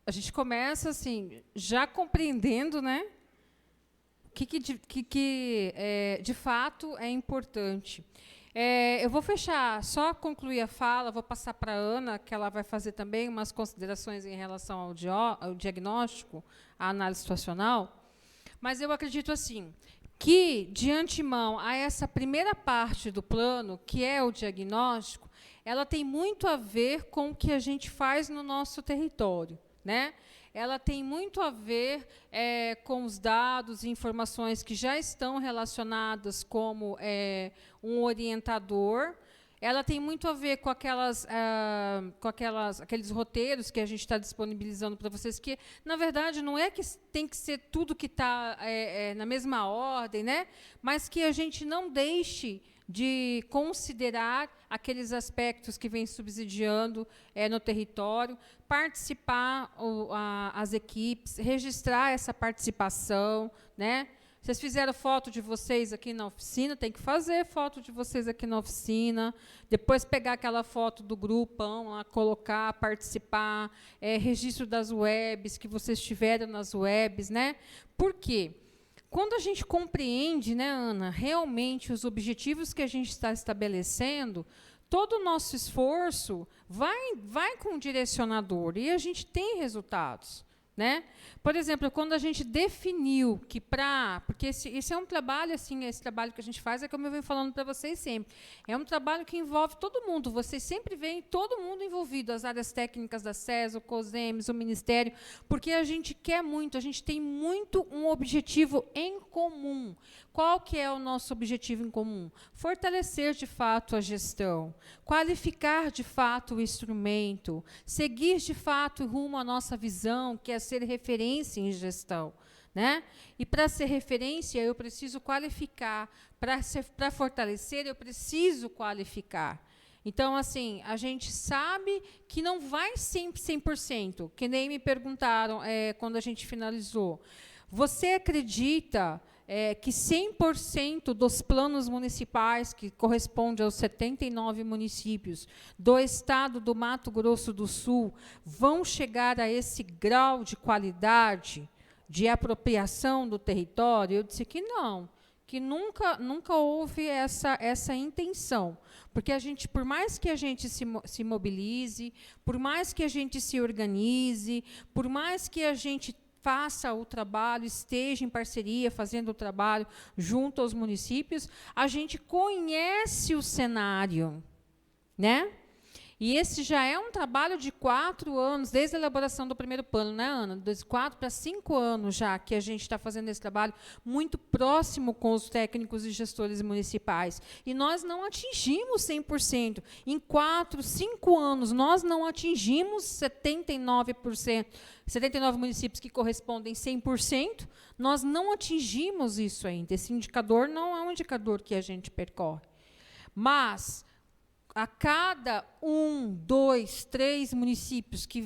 a gente começa assim, já compreendendo, né, o que de fato é importante. Eu vou fechar, só concluir a fala, vou passar para a Ana, que ela vai fazer também umas considerações em relação ao diagnóstico, à análise situacional, mas eu acredito assim, que, de antemão, a essa primeira parte do plano, que é o diagnóstico, ela tem muito a ver com o que a gente faz no nosso território, né? Ela tem muito a ver com os dados e informações que já estão relacionadas como um orientador. Ela tem muito a ver com aqueles roteiros que a gente está disponibilizando para vocês, que, na verdade, não é que tem que ser tudo que está na mesma ordem, né? Mas que a gente não deixe de considerar aqueles aspectos que vêm subsidiando no território, participar as equipes, registrar essa participação, né? Vocês fizeram foto de vocês aqui na oficina, tem que fazer foto de vocês aqui na oficina, depois pegar aquela foto do grupão, lá, colocar, participar, registro das webs, que vocês tiveram nas webs, né? Por quê? Quando a gente compreende, né, Ana, realmente os objetivos que a gente está estabelecendo, todo o nosso esforço vai com um direcionador e a gente tem resultados, né? Por exemplo, quando a gente definiu que porque esse é um trabalho, assim, esse trabalho que a gente faz, como eu venho falando para vocês sempre, é um trabalho que envolve todo mundo, vocês sempre veem todo mundo envolvido, as áreas técnicas da SES, o COSEMES, o Ministério, porque a gente quer muito, a gente tem muito um objetivo em comum. Qual que é o nosso objetivo em comum? Fortalecer, de fato, a gestão, qualificar, de fato, o instrumento, seguir, de fato, rumo à nossa visão, que é ser referência em gestão, né? E, para ser referência, eu preciso qualificar. Para fortalecer, eu preciso qualificar. Então, assim, a gente sabe que não vai sempre 100%, que nem me perguntaram quando a gente finalizou. Você acredita que 100% dos planos municipais, que corresponde aos 79 municípios do estado do Mato Grosso do Sul, vão chegar a esse grau de qualidade, de apropriação do território? Eu disse que não, que nunca houve essa intenção. Porque a gente, por mais que a gente se mobilize, por mais que a gente se organize, por mais que a gente faça o trabalho, esteja em parceria, fazendo o trabalho junto aos municípios, a gente conhece o cenário, né? E esse já é um trabalho de 4 anos, desde a elaboração do primeiro plano, né, Ana? De 4 para 5 anos já que a gente está fazendo esse trabalho, muito próximo com os técnicos e gestores municipais. E nós não atingimos 100%. Em 4, 5 anos, nós não atingimos 79%, 79 municípios que correspondem 100%, nós não atingimos isso ainda. Esse indicador não é um indicador que a gente percorre. Mas a cada 1, 2, 3 municípios que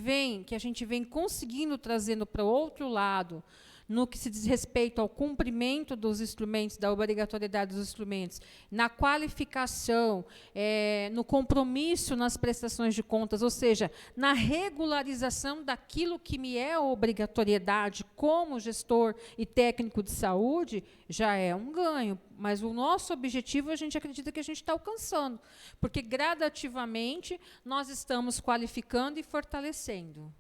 a gente vem conseguindo trazendo para o outro lado, no que se diz respeito ao cumprimento dos instrumentos, da obrigatoriedade dos instrumentos, na qualificação, no compromisso nas prestações de contas, ou seja, na regularização daquilo que me é obrigatoriedade como gestor e técnico de saúde, já é um ganho. Mas o nosso objetivo, a gente acredita que a gente está alcançando, porque, gradativamente, nós estamos qualificando e fortalecendo.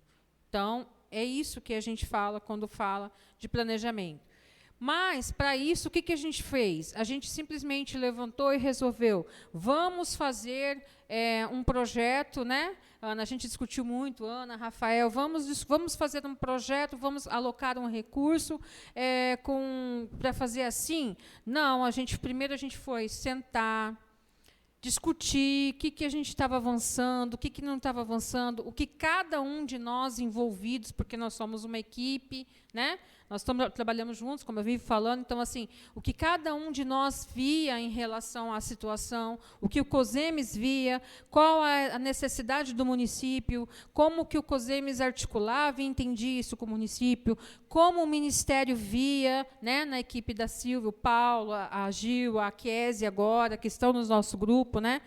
Então, é isso que a gente fala quando fala de planejamento. Mas, para isso, o que a gente fez? A gente simplesmente levantou e resolveu, vamos fazer um projeto, né? Ana, a gente discutiu muito, Ana, Rafael, vamos fazer um projeto, vamos alocar um recurso para fazer assim? Não, primeiro a gente foi sentar, discutir o que a gente estava avançando, o que não estava avançando, o que cada um de nós envolvidos, porque nós somos uma equipe, né? Nós trabalhamos juntos, como eu vivo falando, então, assim, o que cada um de nós via em relação à situação, o que o COSEMES via, qual a necessidade do município, como que o COSEMES articulava e entendia isso com o município, como o Ministério via, né, na equipe da Silvia, o Paulo, a Gil, a Kézia agora, que estão no nosso grupo, né?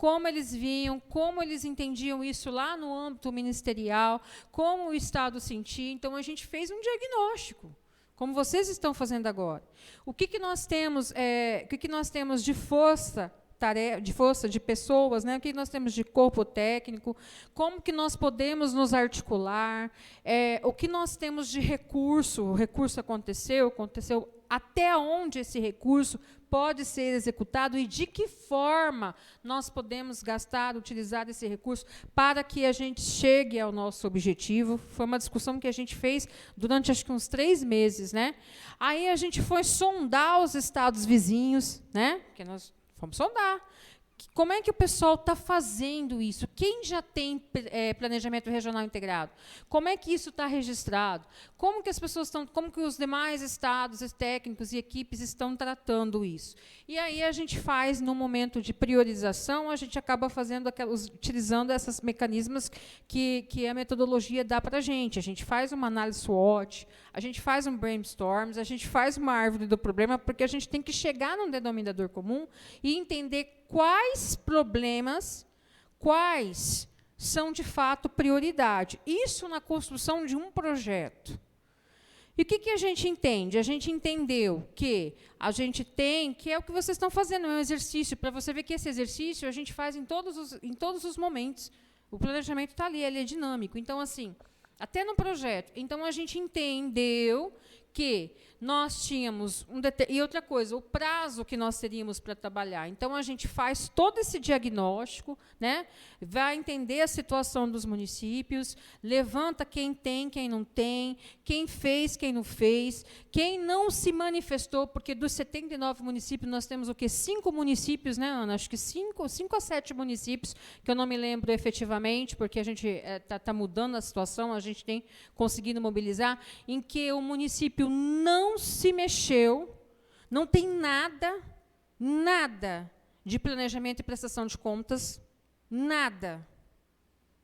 como eles viam, como eles entendiam isso lá no âmbito ministerial, como o Estado sentia. Então, a gente fez um diagnóstico, como vocês estão fazendo agora. O que nós temos, o que nós temos de força, de pessoas, né? O que nós temos de corpo técnico, como que nós podemos nos articular, o que nós temos de recurso, o recurso aconteceu até onde esse recurso pode ser executado e de que forma nós podemos utilizar esse recurso para que a gente chegue ao nosso objetivo. Foi uma discussão que a gente fez durante, acho que, uns 3 meses. Né? Aí a gente foi sondar os estados vizinhos, né? Porque nós fomos sondar. Como é que o pessoal está fazendo isso? Quem já tem planejamento regional integrado? Como é que isso está registrado? Como que as pessoas estão, como que os demais estados, os técnicos e equipes estão tratando isso? E aí a gente faz, no momento de priorização, a gente acaba utilizando esses mecanismos que a metodologia dá para a gente. A gente faz uma análise SWOT, a gente faz um brainstorm, a gente faz uma árvore do problema, porque a gente tem que chegar num denominador comum e entender quais problemas, quais são, de fato, prioridade. Isso na construção de um projeto. E o que a gente entende? A gente entendeu que a gente tem, que é o que vocês estão fazendo, é um exercício, para você ver que esse exercício a gente faz em todos os momentos. O planejamento está ali, ele é dinâmico. Então, assim, até no projeto. Então, a gente entendeu que nós tínhamos e outra coisa, o prazo que nós teríamos para trabalhar. Então, a gente faz todo esse diagnóstico, né? Vai entender a situação dos municípios, levanta quem tem, quem não tem, quem fez, quem não fez, quem não se manifestou, porque dos 79 municípios, nós temos o quê? 5 municípios, né, Ana? Acho que 5 a 7 municípios, que eu não me lembro efetivamente, porque a gente está mudando a situação, a gente tem conseguido mobilizar, em que o município não se mexeu, não tem nada de planejamento e prestação de contas, nada,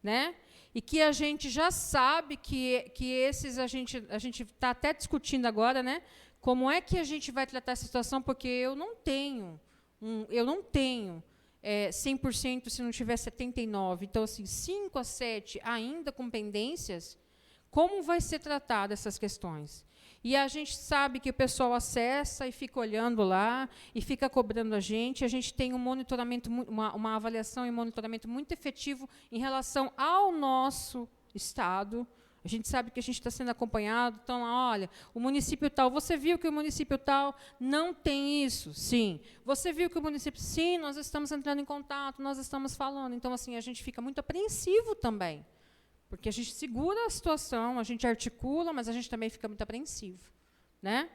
né? E que a gente já sabe que esses a gente está até discutindo agora, né? Como é que a gente vai tratar essa situação? Porque eu não tenho 100% se não tiver 79%. Então, assim, 5 a 7 ainda com pendências, como vai ser tratada essas questões? E a gente sabe que o pessoal acessa e fica olhando lá, e fica cobrando a gente tem um monitoramento, uma avaliação e monitoramento muito efetivo em relação ao nosso Estado. A gente sabe que a gente está sendo acompanhado. Então, olha, o município tal, você viu que o município tal não tem isso? Sim. Você viu que o município... Sim, nós estamos entrando em contato, nós estamos falando. Então, assim, a gente fica muito apreensivo também. Porque a gente segura a situação, a gente articula, mas a gente também fica muito apreensivo. Né?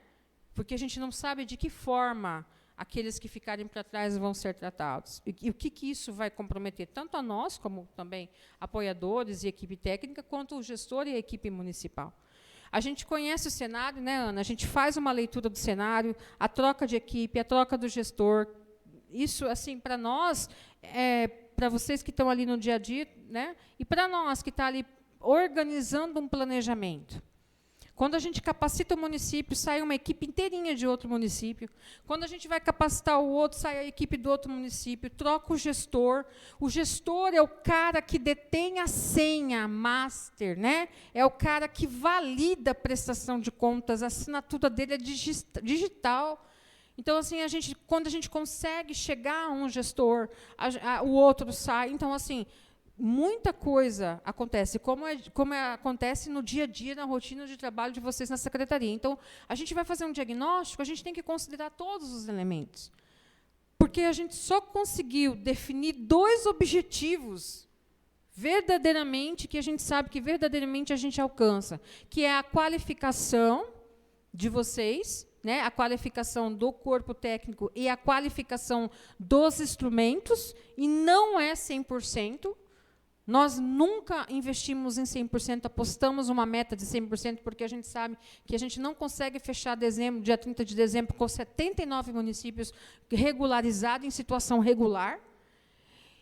Porque a gente não sabe de que forma aqueles que ficarem para trás vão ser tratados. E o que isso vai comprometer, tanto a nós, como também apoiadores e equipe técnica, quanto o gestor e a equipe municipal. A gente conhece o cenário, né, Ana? A gente faz uma leitura do cenário, a troca de equipe, a troca do gestor. Isso, assim, para nós, para vocês que estão ali no dia a dia, né? E para nós que estão ali organizando um planejamento. Quando a gente capacita o município, sai uma equipe inteirinha de outro município. Quando a gente vai capacitar o outro, sai a equipe do outro município, troca o gestor. O gestor é o cara que detém a senha master, né? É o cara que valida a prestação de contas, a assinatura dele é digital. Então, assim, quando a gente consegue chegar a um gestor, o outro sai. Então, assim, muita coisa acontece, como acontece no dia a dia, na rotina de trabalho de vocês na secretaria. Então, a gente vai fazer um diagnóstico, a gente tem que considerar todos os elementos. Porque a gente só conseguiu definir 2 objetivos verdadeiramente, que a gente sabe que verdadeiramente a gente alcança, que é a qualificação de vocês, né, a qualificação do corpo técnico e a qualificação dos instrumentos, e não é 100%. Nós nunca investimos em 100%, apostamos uma meta de 100%, porque a gente sabe que a gente não consegue fechar dia 30 de dezembro, com 79 municípios regularizados, em situação regular,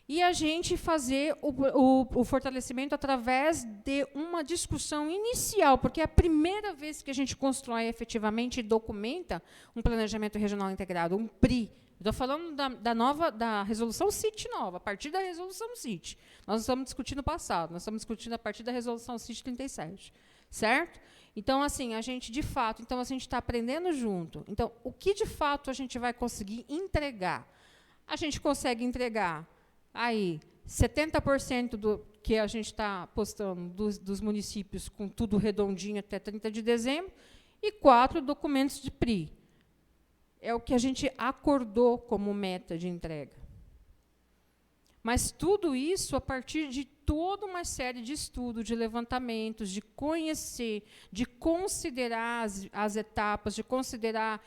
e a gente fazer o fortalecimento através de uma discussão inicial, porque é a primeira vez que a gente constrói efetivamente e documenta um planejamento regional integrado, um PRI, Estou falando da resolução CIT nova, a partir da resolução CIT. Nós não estamos discutindo o passado, nós estamos discutindo a partir da resolução CIT 37. Certo? Então, assim, a gente, de fato, a gente está aprendendo junto. Então, o que, de fato, a gente vai conseguir entregar? A gente consegue entregar aí 70% do que a gente está postando dos municípios com tudo redondinho até 30 de dezembro e 4 documentos de PRI. É o que a gente acordou como meta de entrega. Mas tudo isso a partir de toda uma série de estudos, de levantamentos, de conhecer, de considerar as etapas, de considerar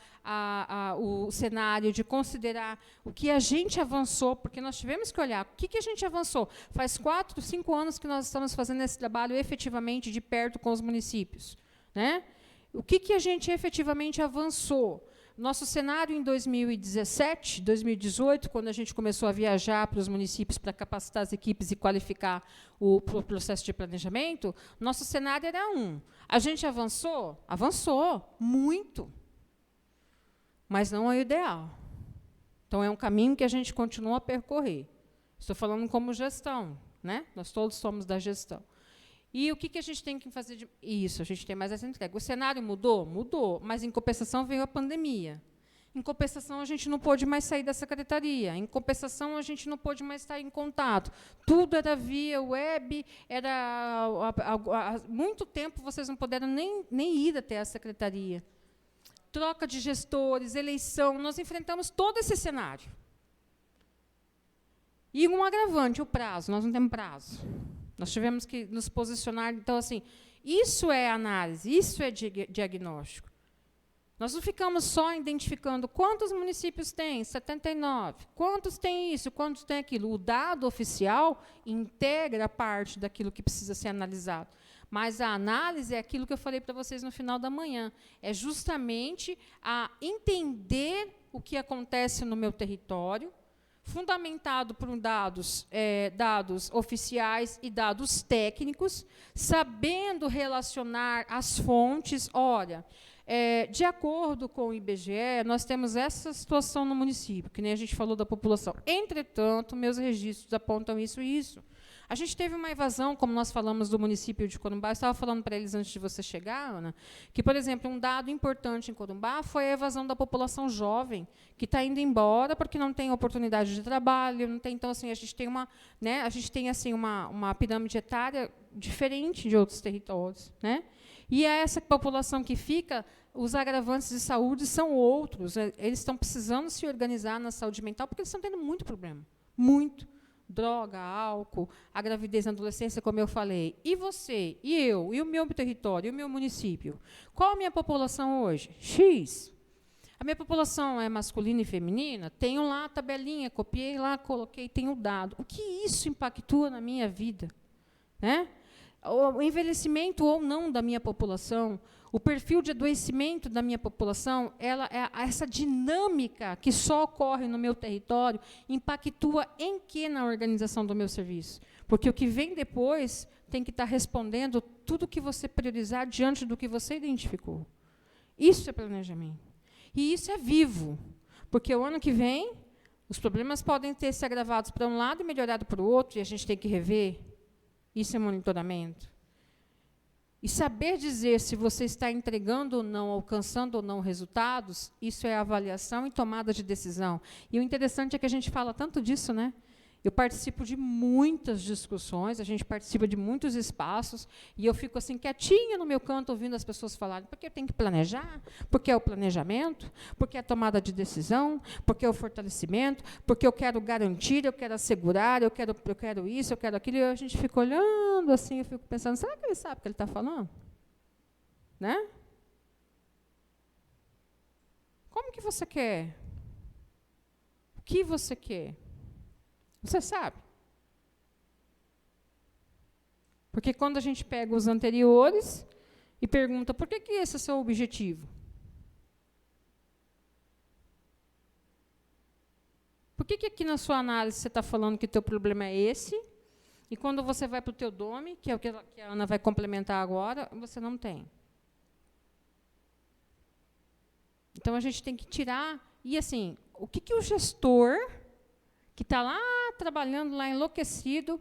o cenário, de considerar o que a gente avançou, porque nós tivemos que olhar o que a gente avançou. Faz 4, 5 anos que nós estamos fazendo esse trabalho efetivamente de perto com os municípios. Né? O que a gente efetivamente avançou? Nosso cenário em 2017, 2018, quando a gente começou a viajar para os municípios para capacitar as equipes e qualificar o processo de planejamento, nosso cenário era A gente avançou? Avançou, muito. Mas não é o ideal. Então, é um caminho que a gente continua a percorrer. Estou falando como gestão, né? Nós todos somos da gestão. E o que a gente tem que fazer? Isso, a gente tem mais essa entrega. O cenário mudou? Mudou, mas, em compensação, veio a pandemia. Em compensação, a gente não pôde mais sair da secretaria. Em compensação, a gente não pôde mais estar em contato. Tudo era via web, há muito tempo vocês não puderam nem ir até a secretaria. Troca de gestores, eleição, nós enfrentamos todo esse cenário. E um agravante, o prazo, nós não temos prazo. Nós tivemos que nos posicionar. Então, assim, isso é análise, isso é diagnóstico. Nós não ficamos só identificando quantos municípios tem, 79, quantos tem isso, quantos tem aquilo. O dado oficial integra parte daquilo que precisa ser analisado. Mas a análise é aquilo que eu falei para vocês no final da manhã. É justamente a entender o que acontece no meu território, fundamentado por dados oficiais e dados técnicos, sabendo relacionar as fontes. Olha, de acordo com o IBGE, nós temos essa situação no município, que nem a gente falou da população. Entretanto, meus registros apontam isso e isso. A gente teve uma evasão, como nós falamos do município de Corumbá, eu estava falando para eles antes de você chegar, Ana, que, por exemplo, um dado importante em Corumbá foi a evasão da população jovem, que está indo embora porque não tem oportunidade de trabalho, não tem. Então, assim, a gente tem uma pirâmide etária diferente de outros territórios, né? E essa população que fica, os agravantes de saúde são outros. Eles estão precisando se organizar na saúde mental porque eles estão tendo muito problema, muito. Droga, álcool, a gravidez na adolescência, como eu falei. E você, e eu, e o meu território, e o meu município? Qual a minha população hoje? X. A minha população é masculina e feminina? Tenho lá a tabelinha, copiei lá, coloquei, tenho o dado. O que isso impactua na minha vida? Né? O envelhecimento ou não da minha população, o perfil de adoecimento da minha população, essa dinâmica que só ocorre no meu território, impactua em que na organização do meu serviço? Porque o que vem depois tem que estar respondendo tudo o que você priorizar diante do que você identificou. Isso é planejamento. E isso é vivo, porque o ano que vem, os problemas podem ter se agravados para um lado e melhorado para o outro, e a gente tem que rever. Isso é monitoramento. E saber dizer se você está entregando ou não, alcançando ou não resultados, isso é avaliação e tomada de decisão. E o interessante é que a gente fala tanto disso, né? Eu participo de muitas discussões, a gente participa de muitos espaços, e eu fico assim, quietinha no meu canto, ouvindo as pessoas falarem, porque eu tenho que planejar, porque é o planejamento, porque é a tomada de decisão, porque é o fortalecimento, porque eu quero garantir, eu quero assegurar, eu quero isso, eu quero aquilo, e a gente fica olhando assim, eu fico pensando, será que ele sabe o que ele está falando? Né? Como que você quer? O que você quer? Você sabe? Porque quando a gente pega os anteriores e pergunta, por que esse é o seu objetivo? Por que aqui na sua análise você está falando que o teu problema é esse, e quando você vai para o teu DOME, que é o que a Ana vai complementar agora, você não tem? Então, a gente tem que tirar. E, assim, o que o gestor, que está lá trabalhando, lá enlouquecido,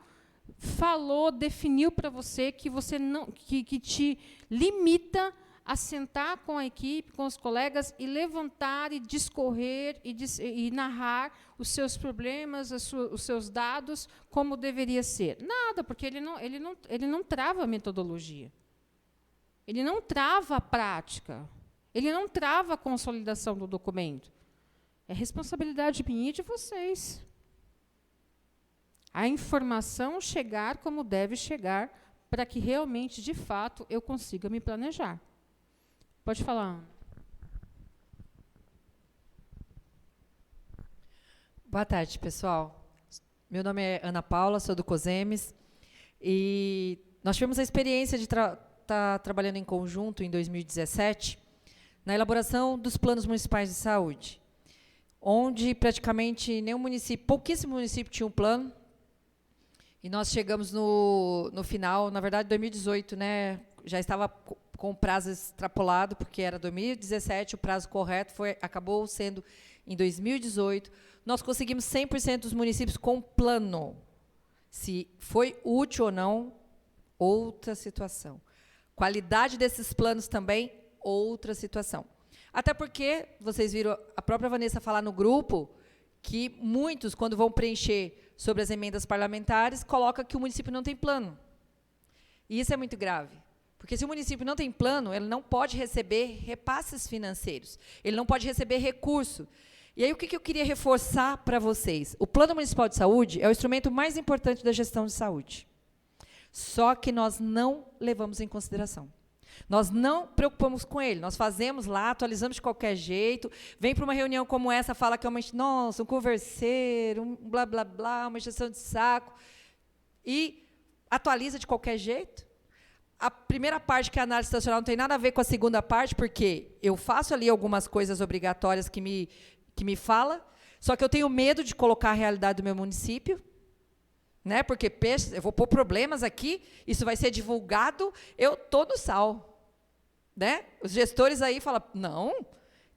falou, definiu para você que você não, que te limita a sentar com a equipe, com os colegas e levantar e discorrer e narrar os seus problemas, os seus dados, como deveria ser. Nada, porque ele não trava a metodologia. Ele não trava a prática. Ele não trava a consolidação do documento. É responsabilidade minha e de vocês. A informação chegar como deve chegar para que realmente, de fato, eu consiga me planejar. Pode falar, Ana. Boa tarde, pessoal. Meu nome é Ana Paula, sou do COSEMES, e nós tivemos a experiência de estar trabalhando em conjunto em 2017, na elaboração dos planos municipais de saúde, onde praticamente nenhum município, pouquíssimo município tinha um plano, e nós chegamos no final, na verdade, 2018, né, já estava com o prazo extrapolado, porque era 2017, o prazo correto acabou sendo em 2018. Nós conseguimos 100% dos municípios com plano. Se foi útil ou não, outra situação. Qualidade desses planos também, outra situação. Até porque, vocês viram a própria Vanessa falar no grupo, que muitos, quando vão preencher sobre as emendas parlamentares, colocam que o município não tem plano. E isso é muito grave. Porque se o município não tem plano, ele não pode receber repasses financeiros, ele não pode receber recurso. E aí, o que eu queria reforçar para vocês? O Plano Municipal de Saúde é o instrumento mais importante da gestão de saúde. Só que nós não levamos em consideração. Nós não preocupamos com ele, nós fazemos lá, atualizamos de qualquer jeito, vem para uma reunião como essa, fala que é nossa, um converseiro, um blá, blá, blá, uma injeção de saco, e atualiza de qualquer jeito. A primeira parte, que é a análise situacional, não tem nada a ver com a segunda parte, porque eu faço ali algumas coisas obrigatórias que me fala, só que eu tenho medo de colocar a realidade do meu município, né? Porque eu vou pôr problemas aqui, isso vai ser divulgado, eu estou no sal. Né? Os gestores aí falam, não.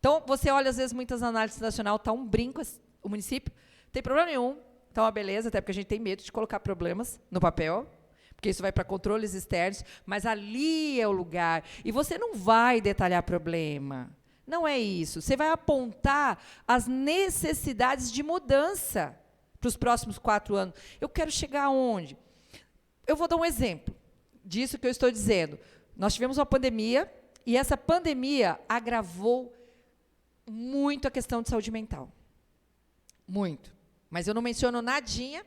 Então, você olha, às vezes, muitas análises nacional, está um brinco, o município, não tem problema nenhum, está uma beleza, até porque a gente tem medo de colocar problemas no papel, porque isso vai para controles externos, mas ali é o lugar. E você não vai detalhar problema. Não é isso. Você vai apontar as necessidades de mudança para os próximos 4 anos. Eu quero chegar aonde? Eu vou dar um exemplo disso que eu estou dizendo. Nós tivemos uma pandemia, e essa pandemia agravou muito a questão de saúde mental. Muito. Mas eu não menciono nadinha.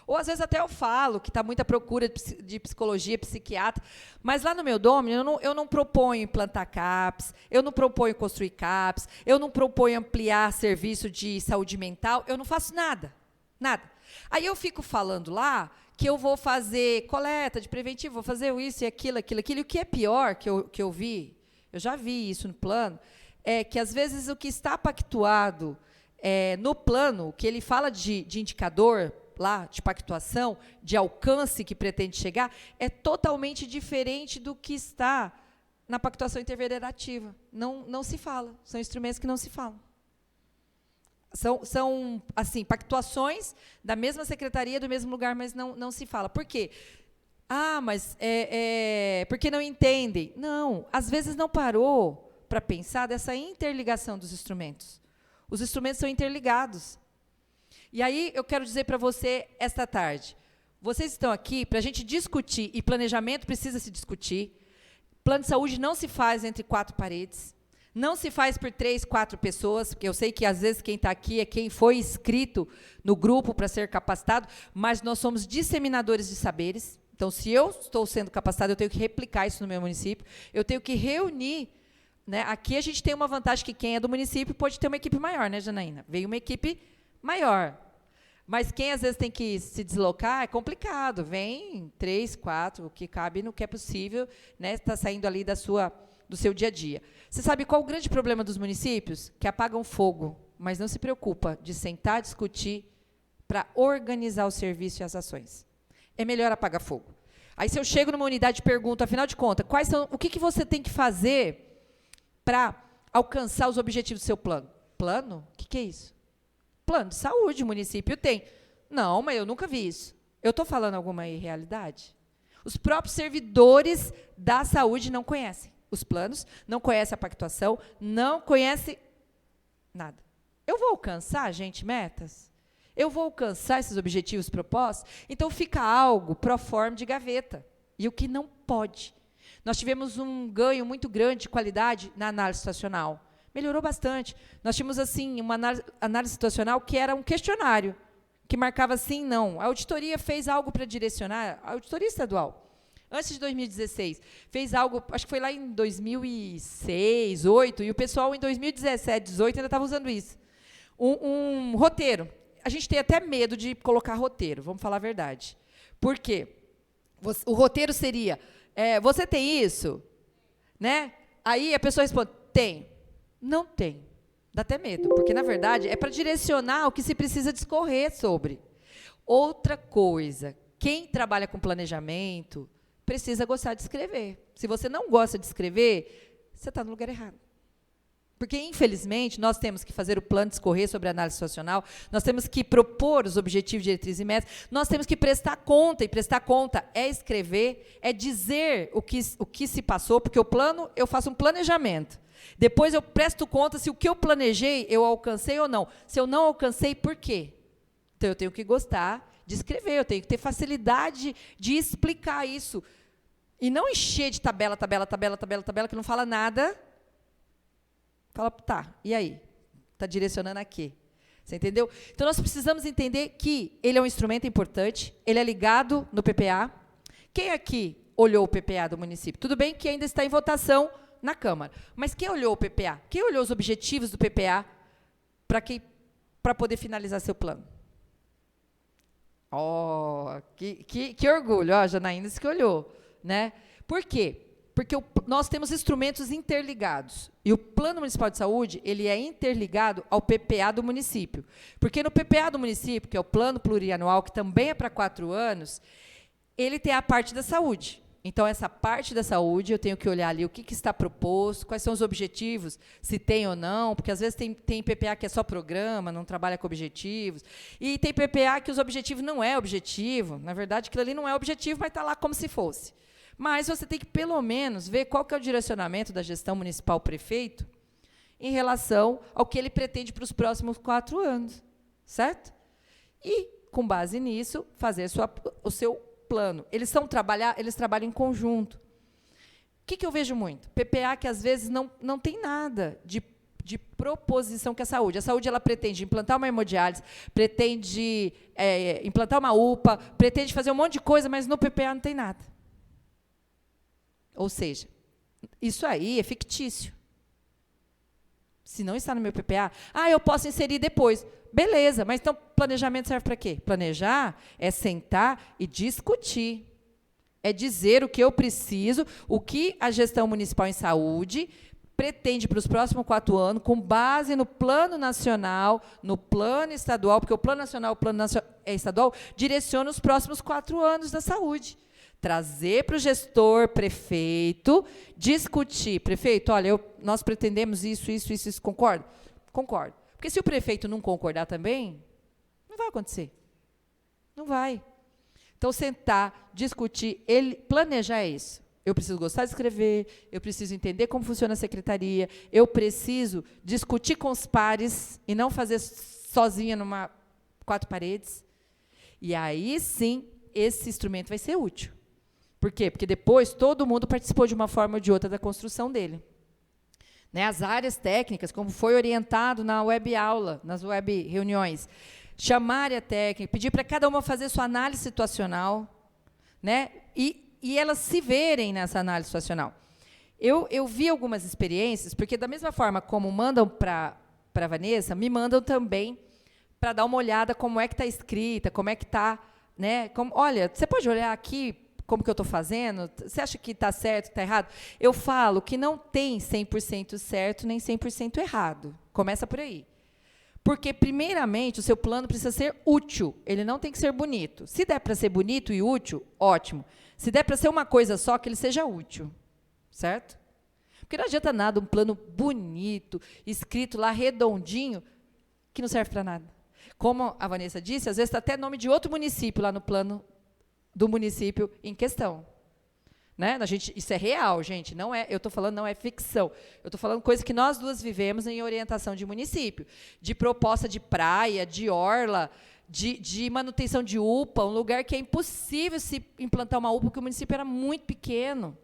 Ou, às vezes, até eu falo que está muita procura de psicologia, psiquiatra, mas lá no meu domínio eu não proponho implantar CAPS, eu não proponho construir CAPS, eu não proponho ampliar serviço de saúde mental, eu não faço nada, nada. Aí eu fico falando lá que eu vou fazer coleta de preventivo, vou fazer isso e aquilo. E o que é pior, que eu vi, eu já vi isso no plano, é que, às vezes, o que está pactuado no plano, que ele fala de indicador, lá, de pactuação, de alcance que pretende chegar, é totalmente diferente do que está na pactuação interfederativa. Não se fala, são instrumentos que não se falam. São assim, pactuações da mesma secretaria, do mesmo lugar, mas não se fala. Por quê? Mas porque não entendem. Não, às vezes não parou para pensar dessa interligação dos instrumentos. Os instrumentos são interligados. E aí, eu quero dizer para você, esta tarde, vocês estão aqui para a gente discutir, e planejamento precisa se discutir. Plano de saúde não se faz entre 4 paredes, não se faz por 3, 4 pessoas, porque eu sei que, às vezes, quem está aqui é quem foi inscrito no grupo para ser capacitado, mas nós somos disseminadores de saberes. Então, se eu estou sendo capacitado, eu tenho que replicar isso no meu município, eu tenho que reunir. Né? Aqui a gente tem uma vantagem que quem é do município pode ter uma equipe maior, né, Janaína? Veio uma equipe maior. Mas quem, às vezes, tem que se deslocar, é complicado. Vem 3, 4, o que cabe no que é possível, né? Está saindo ali do seu dia a dia. Você sabe qual o grande problema dos municípios? Que apagam fogo, mas não se preocupa de sentar, discutir, para organizar o serviço e as ações. É melhor apagar fogo. Aí, se eu chego numa unidade e pergunto, afinal de contas, o que você tem que fazer para alcançar os objetivos do seu plano? Plano? O que é isso? Plano de saúde, o município tem. Não, mas eu nunca vi isso. Eu estou falando alguma irrealidade? Os próprios servidores da saúde não conhecem os planos, não conhecem a pactuação, não conhecem nada. Eu vou alcançar, gente, metas? Eu vou alcançar esses objetivos propostos? Então, fica algo pro forma de gaveta. E o que não pode. Nós tivemos um ganho muito grande de qualidade na análise situacional. Melhorou bastante. Nós tínhamos, assim, uma análise situacional que era um questionário, que marcava sim, não. A auditoria fez algo para direcionar, a auditoria estadual, antes de 2016, fez algo, acho que foi lá em 2006, 2008, e o pessoal em 2017, 2018 ainda estava usando isso. Um roteiro. A gente tem até medo de colocar roteiro, vamos falar a verdade. Por quê? O roteiro seria, você tem isso? Né? Aí a pessoa responde, tem. Não tem. Dá até medo, porque, na verdade, é para direcionar o que se precisa discorrer sobre. Outra coisa, quem trabalha com planejamento precisa gostar de escrever. Se você não gosta de escrever, você está no lugar errado. Porque, infelizmente, nós temos que fazer o plano discorrer sobre a análise situacional, nós temos que propor os objetivos, diretrizes e metas, nós temos que prestar conta, e prestar conta é escrever, é dizer o que se passou, porque o plano, eu faço um planejamento. Depois eu presto conta se o que eu planejei, eu alcancei ou não. Se eu não alcancei, por quê? Então, eu tenho que gostar de escrever, eu tenho que ter facilidade de explicar isso. E não encher de tabela, que não fala nada. Fala, tá, e aí? Está direcionando a quê? Você entendeu? Então, nós precisamos entender que ele é um instrumento importante, ele é ligado no PPA. Quem aqui olhou o PPA do município? Tudo bem que ainda está em votação na Câmara, mas quem olhou o PPA? Quem olhou os objetivos do PPA para poder finalizar seu plano? Que orgulho, a Janaína disse que olhou. Né? Por quê? Porque nós temos instrumentos interligados. E o Plano Municipal de Saúde, ele é interligado ao PPA do município. Porque no PPA do município, que é o Plano Plurianual, que também é para 4 anos, ele tem a parte da saúde. Então, essa parte da saúde, eu tenho que olhar ali o que está proposto, quais são os objetivos, se tem ou não, porque, às vezes, tem PPA que é só programa, não trabalha com objetivos, e tem PPA que os objetivos não é objetivo, na verdade, aquilo ali não é objetivo, mas está lá como se fosse. Mas você tem que, pelo menos, ver qual que é o direcionamento da gestão municipal prefeito em relação ao que ele pretende para os próximos 4 anos, certo? E, com base nisso, fazer o seu plano. Eles trabalham em conjunto. O que eu vejo muito? PPA que, às vezes, não tem nada de proposição que a saúde. A saúde ela pretende implantar uma hemodiálise, pretende implantar uma UPA, pretende fazer um monte de coisa, mas no PPA não tem nada. Ou seja, isso aí é fictício. Se não está no meu PPA, eu posso inserir depois. Beleza, mas então planejamento serve para quê? Planejar é sentar e discutir. É dizer o que eu preciso, o que a gestão municipal em saúde pretende para os próximos 4 anos, com base no plano nacional, no plano estadual, porque o plano nacional e o plano estadual direciona os próximos 4 anos da saúde. Trazer para o gestor, prefeito, discutir. Prefeito, olha, nós pretendemos isso, concorda? Concordo. Porque se o prefeito não concordar também, não vai acontecer. Não vai. Então, sentar, discutir, planejar isso. Eu preciso gostar de escrever, eu preciso entender como funciona a secretaria, eu preciso discutir com os pares e não fazer sozinha numa 4 paredes. E aí, sim, esse instrumento vai ser útil. Por quê? Porque depois todo mundo participou de uma forma ou de outra da construção dele. Né, as áreas técnicas, como foi orientado na web aula, nas web reuniões, chamar a área técnica, pedir para cada uma fazer sua análise situacional, né, e elas se verem nessa análise situacional. Eu vi algumas experiências, porque da mesma forma como mandam para a Vanessa, me mandam também para dar uma olhada como é que está escrita, como é que está, né, olha, você pode olhar aqui como que eu estou fazendo? Você acha que está certo, está errado? Eu falo que não tem 100% certo nem 100% errado. Começa por aí. Porque, primeiramente, o seu plano precisa ser útil. Ele não tem que ser bonito. Se der para ser bonito e útil, ótimo. Se der para ser uma coisa só, que ele seja útil. Certo? Porque não adianta nada um plano bonito, escrito lá redondinho, que não serve para nada. Como a Vanessa disse, às vezes está até nome de outro município lá no plano do município em questão. Né? Isso é real, gente. Não é, eu estou falando, não é ficção. Eu estou falando coisa que nós duas vivemos em orientação de município. De proposta de praia, de orla, de manutenção de UPA, um lugar que é impossível se implantar uma UPA, porque o município era muito pequeno.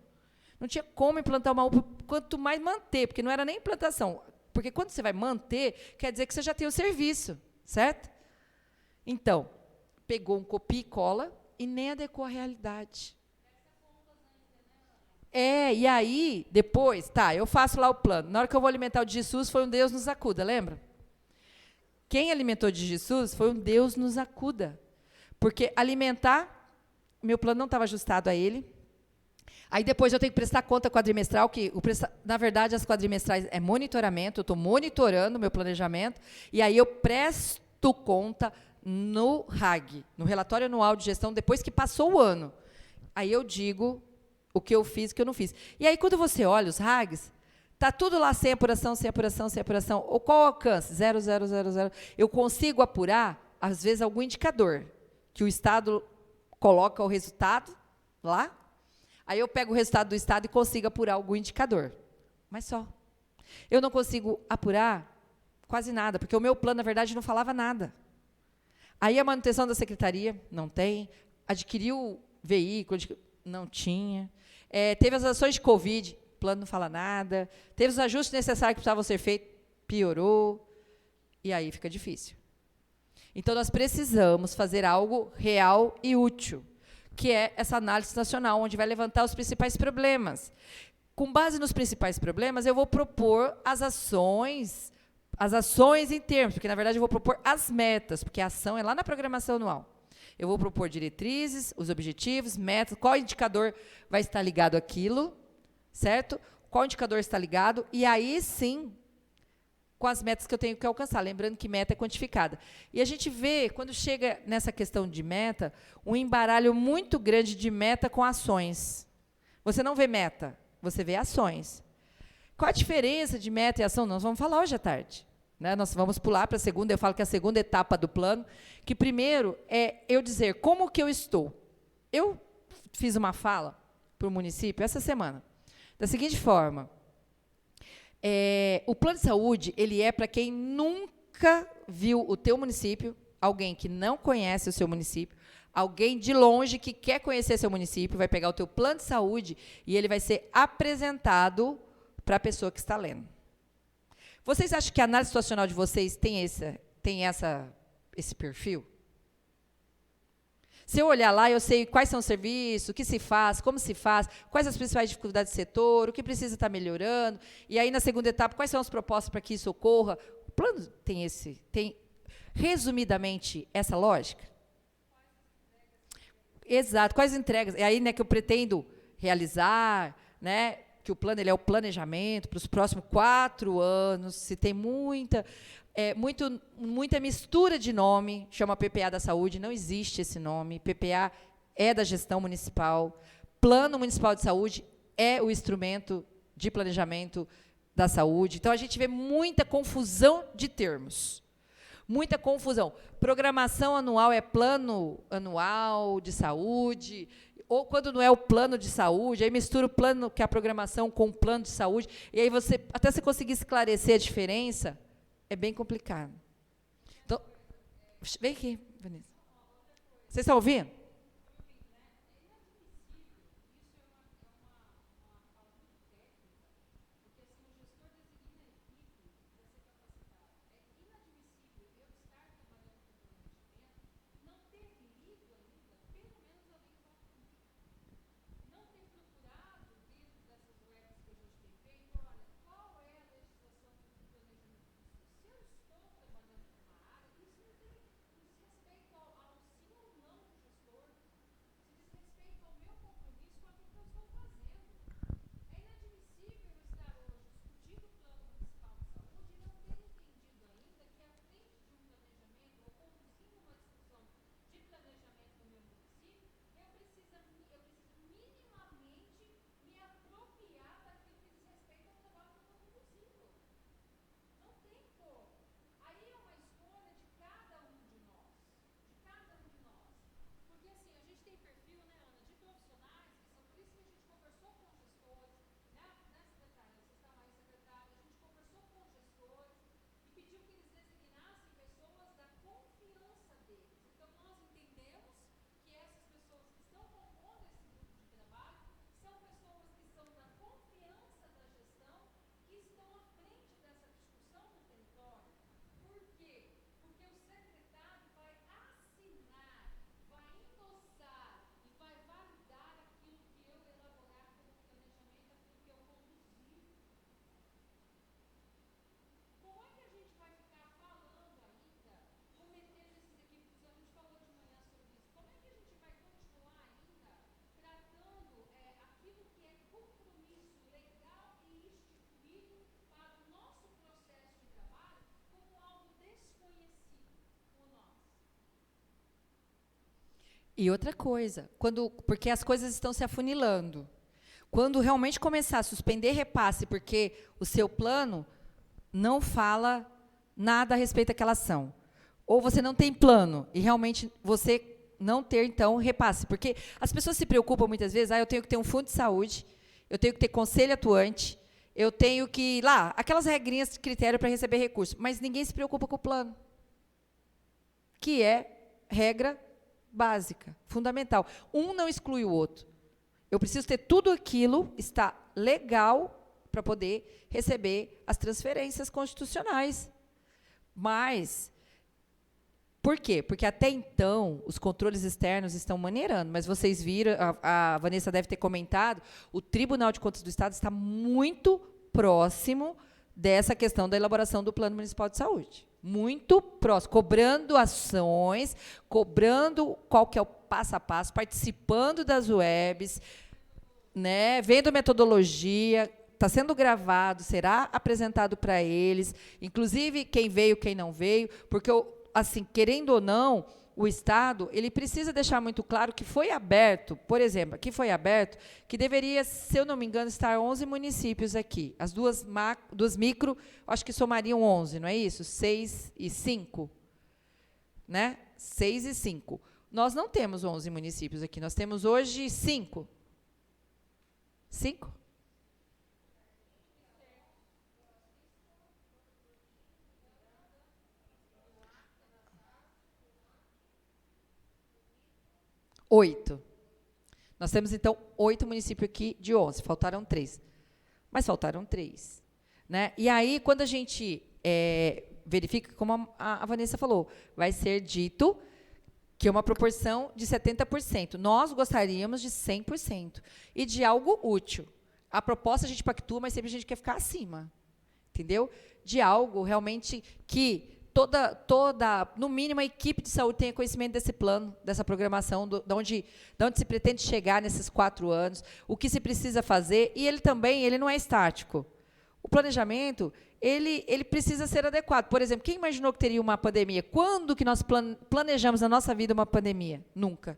Não tinha como implantar uma UPA, quanto mais manter, porque não era nem implantação. Porque quando você vai manter, quer dizer que você já tem o serviço, certo? Então, pegou um copia e cola e nem adequou à realidade. E aí, depois, eu faço lá o plano. Na hora que eu vou alimentar o de Jesus, foi um Deus nos acuda, lembra? Quem alimentou de Jesus foi um Deus nos acuda. Porque alimentar, meu plano não estava ajustado a ele. Aí depois eu tenho que prestar conta quadrimestral, na verdade, as quadrimestrais é monitoramento, eu estou monitorando o meu planejamento, e aí eu presto conta no RAG, no relatório anual de gestão, depois que passou o ano. Aí eu digo o que eu fiz e o que eu não fiz. E aí, quando você olha os RAGs, está tudo lá sem apuração, sem apuração, sem apuração. Ou qual o alcance? 0, 0, 0, 0. Eu consigo apurar, às vezes, algum indicador, que o Estado coloca o resultado lá. Aí eu pego o resultado do Estado e consigo apurar algum indicador. Mas só. Eu não consigo apurar quase nada, porque o meu plano, na verdade, não falava nada. Aí a manutenção da secretaria, não tem. Adquiriu veículo, não tinha. Teve as ações de Covid, o plano não fala nada. Teve os ajustes necessários que precisavam ser feitos, piorou. E aí fica difícil. Então, nós precisamos fazer algo real e útil, que é essa análise nacional, onde vai levantar os principais problemas. Com base nos principais problemas, eu vou propor as ações em termos, porque, na verdade, eu vou propor as metas, porque a ação é lá na programação anual. Eu vou propor diretrizes, os objetivos, metas, qual indicador vai estar ligado àquilo, certo? Qual indicador está ligado, e aí, sim, com as metas que eu tenho que alcançar, lembrando que meta é quantificada. E a gente vê, quando chega nessa questão de meta, um embaralho muito grande de meta com ações. Você não vê meta, você vê ações. Qual a diferença de meta e ação? Nós vamos falar hoje à tarde. Né? Nós vamos pular para a segunda, eu falo que é a segunda etapa do plano, que primeiro é eu dizer como que eu estou. Eu fiz uma fala para o município essa semana, da seguinte forma: o plano de saúde, ele é para quem nunca viu o teu município, alguém que não conhece o seu município, alguém de longe que quer conhecer seu município, vai pegar o teu plano de saúde e ele vai ser apresentado para a pessoa que está lendo. Vocês acham que a análise situacional de vocês tem esse perfil? Se eu olhar lá, eu sei quais são os serviços, o que se faz, como se faz, quais as principais dificuldades do setor, o que precisa estar melhorando, e aí, na segunda etapa, quais são as propostas para que isso ocorra. O plano tem resumidamente, essa lógica? Exato, quais entregas? É aí, né, que eu pretendo realizar, né, que o plano ele é o planejamento para os próximos 4 anos, se tem muita mistura de nome, chama PPA da Saúde, não existe esse nome, PPA é da gestão municipal, Plano Municipal de Saúde é o instrumento de planejamento da saúde, então a gente vê muita confusão de termos, muita confusão. Programação anual é plano anual de saúde, ou quando não é o plano de saúde, aí mistura o plano, que é a programação, com o plano de saúde, e aí até você conseguir esclarecer a diferença, é bem complicado. Então, vem aqui, Vanessa. Vocês estão ouvindo? E outra coisa, porque as coisas estão se afunilando. Quando realmente começar a suspender repasse, porque o seu plano não fala nada a respeito daquela ação, ou você não tem plano, e realmente você não ter, então, repasse. Porque as pessoas se preocupam muitas vezes, eu tenho que ter um fundo de saúde, eu tenho que ter conselho atuante, eu tenho que, aquelas regrinhas de critério para receber recurso, mas ninguém se preocupa com o plano, que é regra básica, fundamental. Um não exclui o outro. Eu preciso ter tudo aquilo, está legal, para poder receber as transferências constitucionais. Mas, por quê? Porque até então, os controles externos estão maneirando, mas vocês viram, a Vanessa deve ter comentado, o Tribunal de Contas do Estado está muito próximo dessa questão da elaboração do Plano Municipal de Saúde. Muito próximo, cobrando ações, cobrando qual que é o passo a passo, participando das webs, né, vendo metodologia, está sendo gravado, será apresentado para eles, inclusive quem veio, quem não veio, porque, assim, querendo ou não, o Estado ele precisa deixar muito claro que foi aberto, por exemplo, aqui foi aberto, que deveria, se eu não me engano, estar 11 municípios aqui. As duas micro, acho que somariam 11, não é isso? 6 e 5. Né? 6 e 5. Nós não temos 11 municípios aqui, nós temos hoje 5. 5? Oito. Nós temos, então, 8 municípios aqui de 11. Faltaram 3. Mas faltaram 3. Né? E aí, quando a gente verifica, como a Vanessa falou, vai ser dito que é uma proporção de 70%. Nós gostaríamos de 100%. E de algo útil. A proposta a gente pactua, mas sempre a gente quer ficar acima. Entendeu? De algo realmente que no mínimo, a equipe de saúde tenha conhecimento desse plano, dessa programação, de onde se pretende chegar nesses 4 anos, o que se precisa fazer, e ele não é estático. O planejamento, ele precisa ser adequado. Por exemplo, quem imaginou que teria uma pandemia? Quando que nós planejamos na nossa vida uma pandemia? Nunca.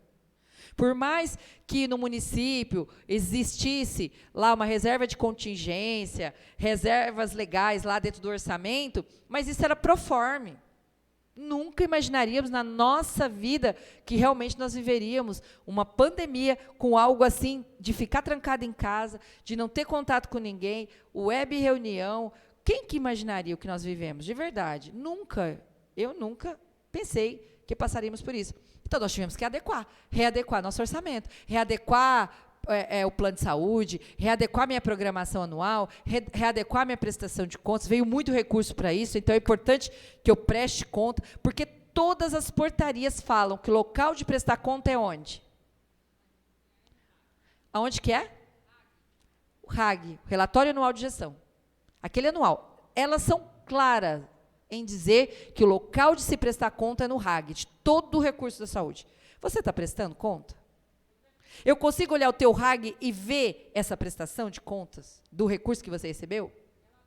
Por mais que no município existisse lá uma reserva de contingência, reservas legais lá dentro do orçamento, mas isso era proforme. Nunca imaginaríamos na nossa vida que realmente nós viveríamos uma pandemia com algo assim, de ficar trancado em casa, de não ter contato com ninguém, web reunião. Quem que imaginaria o que nós vivemos? De verdade, nunca. Eu nunca pensei que passaríamos por isso. Então, nós tivemos que readequar nosso orçamento, readequar o plano de saúde, readequar minha programação anual, readequar minha prestação de contas. Veio muito recurso para isso, então é importante que eu preste conta, porque todas as portarias falam que o local de prestar conta é onde? Aonde que é? O RAG, Relatório Anual de Gestão. Aquele anual. Elas são claras em dizer que o local de se prestar conta é no RAG, de todo o recurso da saúde. Você está prestando conta? Eu consigo olhar o teu RAG e ver essa prestação de contas do recurso que você recebeu?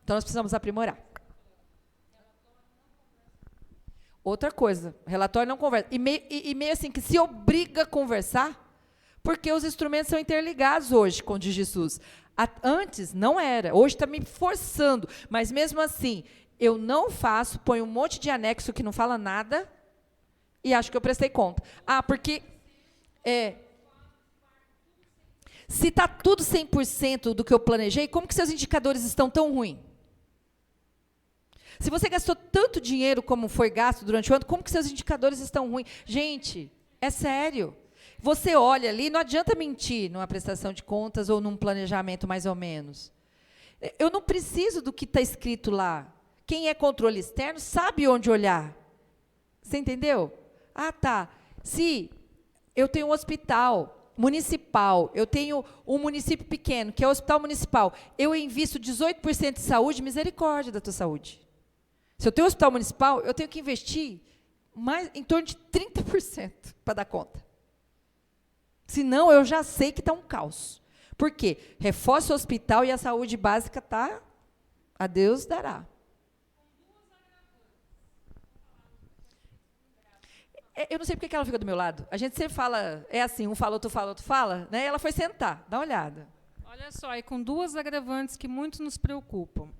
Então, nós precisamos aprimorar. Outra coisa, relatório não conversa. E meio assim, que se obriga a conversar, porque os instrumentos são interligados hoje com o DigiSUS. Antes não era, hoje está me forçando, mas mesmo assim, eu não faço, ponho um monte de anexo que não fala nada e acho que eu prestei conta. Porque se está tudo 100% do que eu planejei, como que seus indicadores estão tão ruins? Se você gastou tanto dinheiro como foi gasto durante o ano, como que seus indicadores estão ruins? Gente, é sério. Você olha ali, não adianta mentir numa prestação de contas ou num planejamento mais ou menos. Eu não preciso do que está escrito lá. Quem é controle externo sabe onde olhar. Você entendeu? Tá. Se eu tenho um hospital municipal, eu tenho um município pequeno, que é o hospital municipal, eu invisto 18% de saúde, misericórdia da tua saúde. Se eu tenho um hospital municipal, eu tenho que investir em torno de 30% para dar conta. Senão, eu já sei que está um caos. Por quê? Reforça o hospital e a saúde básica está, a Deus dará. Eu não sei porque que ela fica do meu lado. A gente sempre fala, é assim, um fala, outro fala, né? Ela foi sentar, dá uma olhada. Olha só, e com duas agravantes que muito nos preocupam.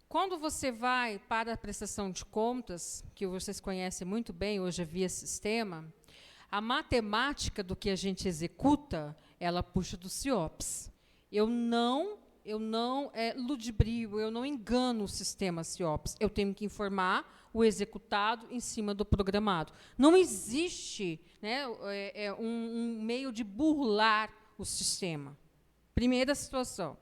Quando você vai para a prestação de contas, que vocês conhecem muito bem, hoje é via sistema, a matemática do que a gente executa, ela puxa do CIOPS. Eu não ludibrio, eu não engano o sistema CIOPS. Eu tenho que informar o executado em cima do programado. Não existe, né, um meio de burlar o sistema. Primeira situação.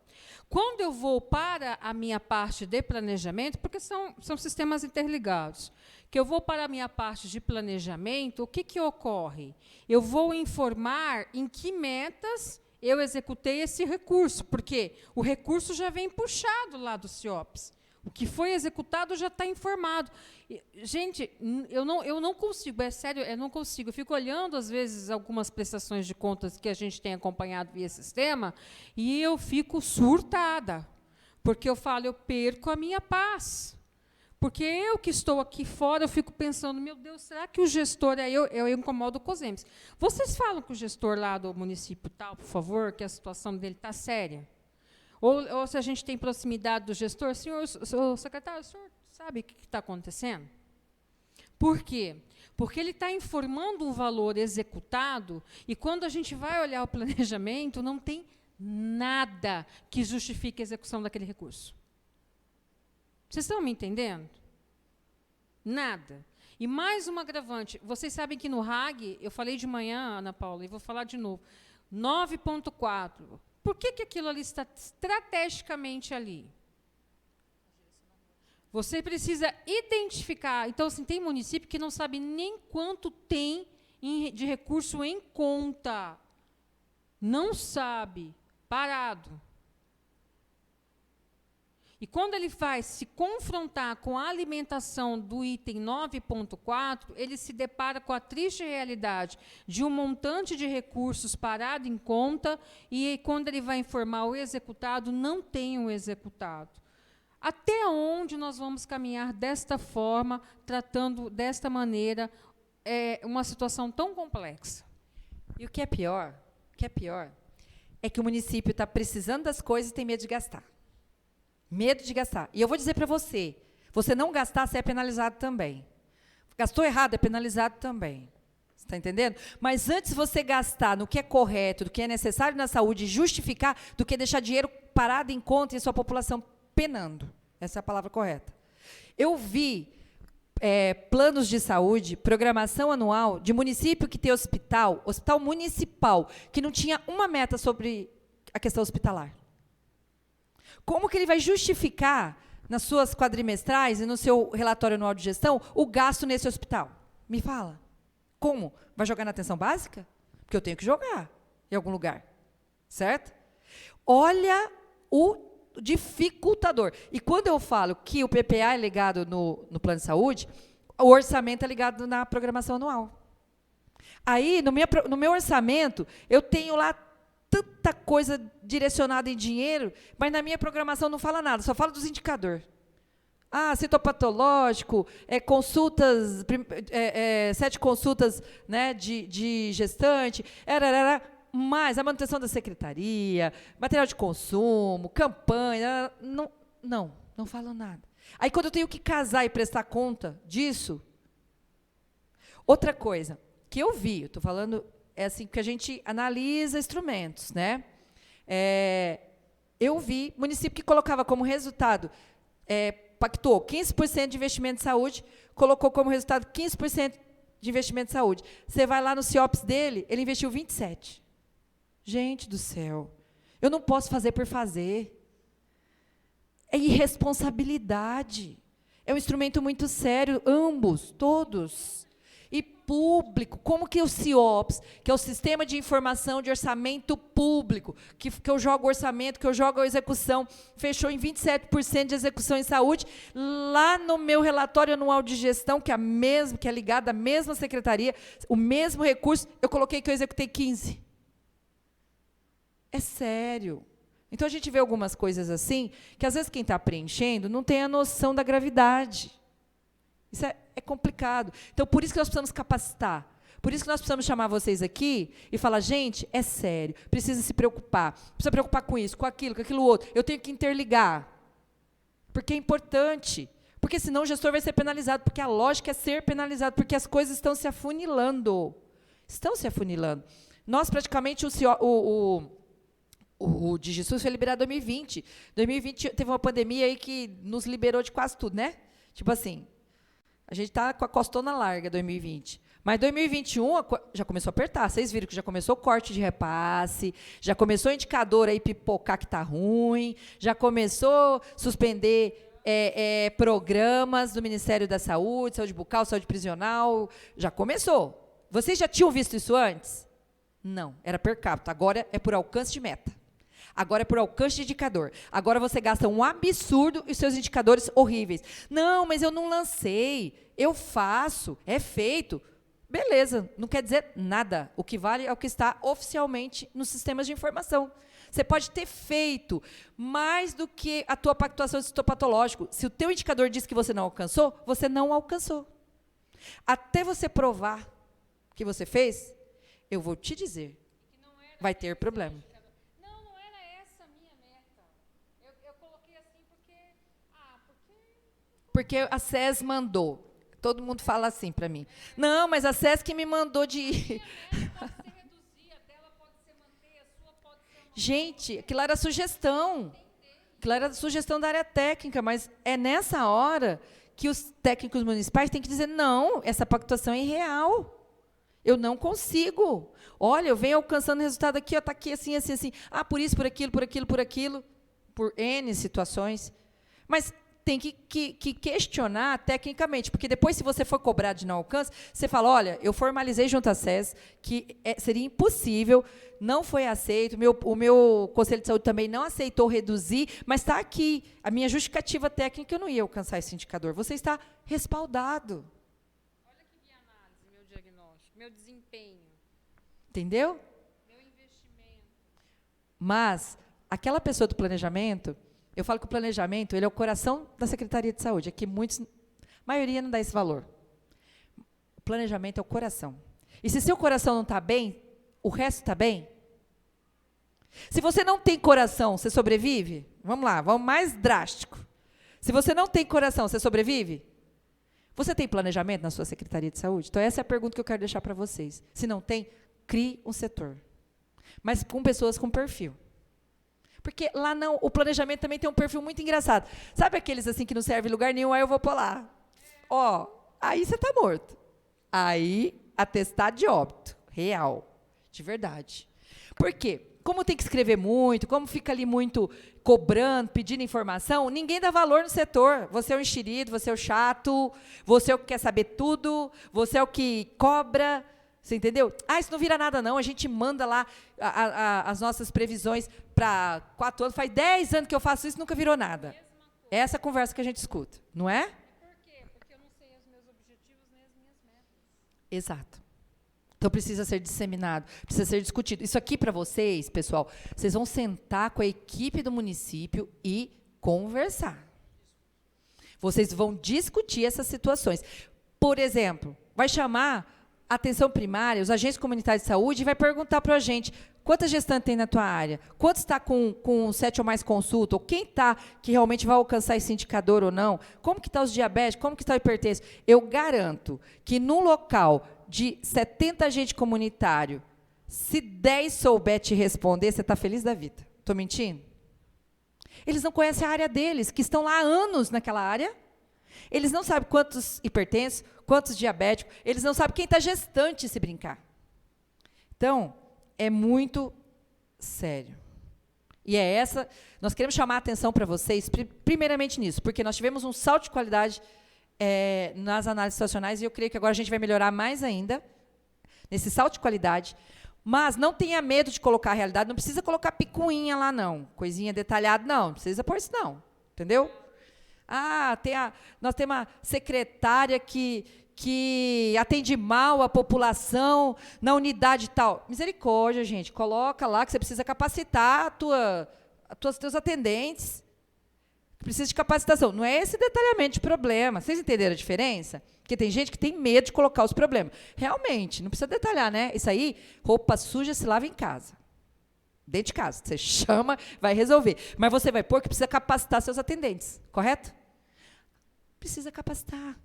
Quando eu vou para a minha parte de planejamento, porque são sistemas interligados, que eu vou para a minha parte de planejamento, o que ocorre? Eu vou informar em que metas eu executei esse recurso, porque o recurso já vem puxado lá do CIOPS. O que foi executado já está informado. Gente, eu não consigo, é sério, eu não consigo. Eu fico olhando, às vezes, algumas prestações de contas que a gente tem acompanhado via sistema, e eu fico surtada, porque eu falo, eu perco a minha paz. Porque eu que estou aqui fora, eu fico pensando, meu Deus, será que o gestor... Eu incomodo o COSEMS. Vocês falam com o gestor lá do município tal, por favor, que a situação dele está séria? Ou se a gente tem proximidade do gestor, senhor secretário, o senhor sabe o que está acontecendo? Por quê? Porque ele está informando um valor executado, e quando a gente vai olhar o planejamento, não tem nada que justifique a execução daquele recurso. Vocês estão me entendendo? Nada. E mais uma agravante. Vocês sabem que no RAG, eu falei de manhã, Ana Paula, e vou falar de novo, 9.4. Por que aquilo ali está estrategicamente ali? Você precisa identificar. Então, assim, tem município que não sabe nem quanto tem de recurso em conta. Não sabe. Parado. E quando ele vai se confrontar com a alimentação do item 9.4, ele se depara com a triste realidade de um montante de recursos parado em conta, e quando ele vai informar o executado, não tem o executado. Até onde nós vamos caminhar desta forma, tratando desta maneira, uma situação tão complexa? E o que é pior, é que o município está precisando das coisas e tem medo de gastar. Medo de gastar. E eu vou dizer para você não gastar, você é penalizado também. Gastou errado, é penalizado também. Você está entendendo? Mas antes você gastar no que é correto, do que é necessário na saúde, justificar, do que deixar dinheiro parado em conta e a sua população penando. Essa é a palavra correta. Eu vi planos de saúde, programação anual, de município que tem hospital municipal, que não tinha uma meta sobre a questão hospitalar. Como que ele vai justificar, nas suas quadrimestrais e no seu relatório anual de gestão, o gasto nesse hospital? Me fala. Como? Vai jogar na atenção básica? Porque eu tenho que jogar em algum lugar. Certo? Olha o dificultador. E quando eu falo que o PPA é ligado no plano de saúde, o orçamento é ligado na programação anual. Aí, no meu orçamento, eu tenho lá tanta coisa direcionada em dinheiro, mas na minha programação não fala nada, só fala dos indicadores. Citopatológico, consultas, 7 consultas, né, de gestante, mais a manutenção da secretaria, material de consumo, campanha, não falam nada. Aí, quando eu tenho que casar e prestar conta disso, outra coisa que eu vi, estou falando... É assim que a gente analisa instrumentos, né? Eu vi município que colocava como resultado, pactou 15% de investimento em saúde, colocou como resultado 15% de investimento em saúde. Você vai lá no CIOPS dele, ele investiu 27%. Gente do céu, eu não posso fazer por fazer. É irresponsabilidade. É um instrumento muito sério, ambos, todos. E público, como que o CIOPS, que é o Sistema de Informação de Orçamento Público, que eu jogo orçamento, que eu jogo a execução, fechou em 27% de execução em saúde, lá no meu relatório anual de gestão, que é ligado à mesma secretaria, o mesmo recurso, eu coloquei que eu executei 15%. É sério. Então, a gente vê algumas coisas assim, que às vezes quem está preenchendo não tem a noção da gravidade. Isso é complicado. Então, por isso que nós precisamos capacitar. Por isso que nós precisamos chamar vocês aqui e falar, gente, é sério, precisa se preocupar. Precisa preocupar com isso, com aquilo outro. Eu tenho que interligar. Porque é importante. Porque senão o gestor vai ser penalizado. Porque a lógica é ser penalizado. Porque as coisas estão se afunilando. Estão se afunilando. Nós, praticamente, o DigiSUS foi liberado em 2020. 2020 teve uma pandemia aí que nos liberou de quase tudo, né? Tipo assim, a gente está com a costona larga, 2020. Mas 2021 já começou a apertar. Vocês viram que já começou o corte de repasse, já começou o indicador aí pipocar que está ruim, já começou a suspender programas do Ministério da Saúde, saúde bucal, saúde prisional. Já começou. Vocês já tinham visto isso antes? Não, era per capita. Agora é por alcance de meta. Agora é por alcance de indicador. Agora você gasta um absurdo e seus indicadores horríveis. Não, mas eu não lancei. Eu faço. É feito. Beleza, não quer dizer nada. O que vale é o que está oficialmente nos sistemas de informação. Você pode ter feito mais do que a tua pactuação de citopatológico. Se o teu indicador diz que você não alcançou, você não alcançou. Até você provar que você fez, eu vou te dizer, vai ter problema. Não era essa a minha meta. Eu coloquei assim porque a SES mandou. Todo mundo fala assim para mim. Não, mas a SES que me mandou de ir. A minha meta pode ser reduzir, a dela pode ser manter, a sua pode ser manter. Gente, aquilo era sugestão. Aquilo era sugestão da área técnica, mas é nessa hora que os técnicos municipais têm que dizer, não, essa pactuação é irreal. Eu não consigo. Olha, eu venho alcançando resultado aqui, está aqui assim, assim, assim. Ah, por isso, por aquilo, por N situações. Mas tem que questionar tecnicamente, porque depois, se você for cobrado de não alcance, você fala, olha, eu formalizei junto à SES que seria impossível, não foi aceito, o meu Conselho de Saúde também não aceitou reduzir, mas está aqui, a minha justificativa técnica, eu não ia alcançar esse indicador. Você está respaldado. Olha que minha análise, meu diagnóstico, meu desempenho. Entendeu? Meu investimento. Mas, aquela pessoa do planejamento, eu falo que o planejamento ele é o coração da Secretaria de Saúde. Aqui a maioria não dá esse valor. O planejamento é o coração. E se seu coração não está bem, o resto está bem? Se você não tem coração, você sobrevive? Vamos lá, vamos mais drástico. Se você não tem coração, você sobrevive? Você tem planejamento na sua Secretaria de Saúde? Então, essa é a pergunta que eu quero deixar para vocês. Se não tem, crie um setor. Mas com pessoas com perfil. Porque lá não, o planejamento também tem um perfil muito engraçado. Sabe aqueles assim que não serve em lugar nenhum, aí eu vou pôr lá. Ó, aí você está morto. Aí, atestado de óbito. Real. De verdade. Por quê? Como tem que escrever muito, como fica ali muito cobrando, pedindo informação, ninguém dá valor no setor. Você é o enxerido, você é o chato, você é o que quer saber tudo, você é o que cobra. Você entendeu? Ah, isso não vira nada, não. A gente manda lá as nossas previsões para 4 anos. Faz 10 anos que eu faço isso, nunca virou nada. É essa conversa que a gente escuta, não é? Por quê? Porque eu não sei os meus objetivos nem as minhas metas. Exato. Então, precisa ser disseminado, precisa ser discutido. Isso aqui, para vocês, pessoal, vocês vão sentar com a equipe do município e conversar. Vocês vão discutir essas situações. Por exemplo, vai chamar a atenção primária, os agentes comunitários de saúde, e vai perguntar para a gente, quantas gestantes tem na tua área? Quantos está com 7 ou mais consulta? Ou quem está que realmente vai alcançar esse indicador ou não? Como que está os diabéticos? Como que está o hipertenso? Eu garanto que num local de 70 agentes comunitários, se 10 souber te responder, você está feliz da vida. Estou mentindo? Eles não conhecem a área deles, que estão lá há anos naquela área. Eles não sabem quantos hipertensos, quantos diabéticos, eles não sabem quem está gestante, se brincar. Então, é muito sério. E é essa, nós queremos chamar a atenção para vocês, primeiramente nisso, porque nós tivemos um salto de qualidade nas análises situacionais, e eu creio que agora a gente vai melhorar mais ainda, nesse salto de qualidade, mas não tenha medo de colocar a realidade, não precisa colocar picuinha lá, não, coisinha detalhada, não precisa pôr isso, não, entendeu? Ah, nós temos uma secretária que atende mal a população na unidade tal. Misericórdia, gente, coloca lá que você precisa capacitar teus atendentes. precisa de capacitação. Não é esse detalhamento de problema. Vocês entenderam a diferença? Porque tem gente que tem medo de colocar os problemas. Realmente, não precisa detalhar, né? Isso aí, roupa suja se lava em casa. Dentro de casa. Você chama, vai resolver. Mas você vai pôr que precisa capacitar seus atendentes, correto? Precisa capacitar.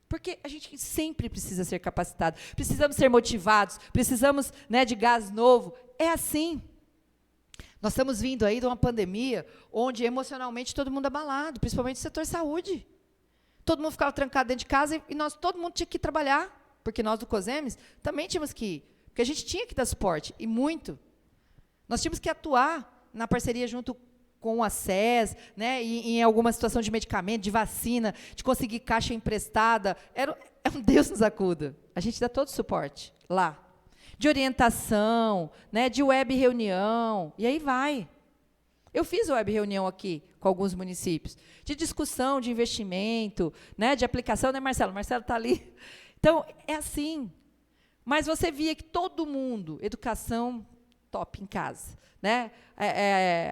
Porque a gente sempre precisa ser capacitado. Precisamos ser motivados. Precisamos, né, de gás novo. É assim. Nós estamos vindo aí de uma pandemia onde emocionalmente todo mundo abalado, principalmente o setor saúde. Todo mundo ficava trancado dentro de casa e todo mundo tinha que ir trabalhar, porque nós do COSEMES também tínhamos que ir, porque a gente tinha que dar suporte, e muito. Nós tínhamos que atuar na parceria junto com a SES, né, e em alguma situação de medicamento, de vacina, de conseguir caixa emprestada. É um Deus nos acuda. A gente dá todo o suporte lá. De orientação, né, de web reunião, e aí vai. Eu fiz web reunião aqui com alguns municípios, de discussão de investimento, né, de aplicação, né, Marcelo? Marcelo está ali. Então, é assim. Mas você via que todo mundo, educação top em casa, né?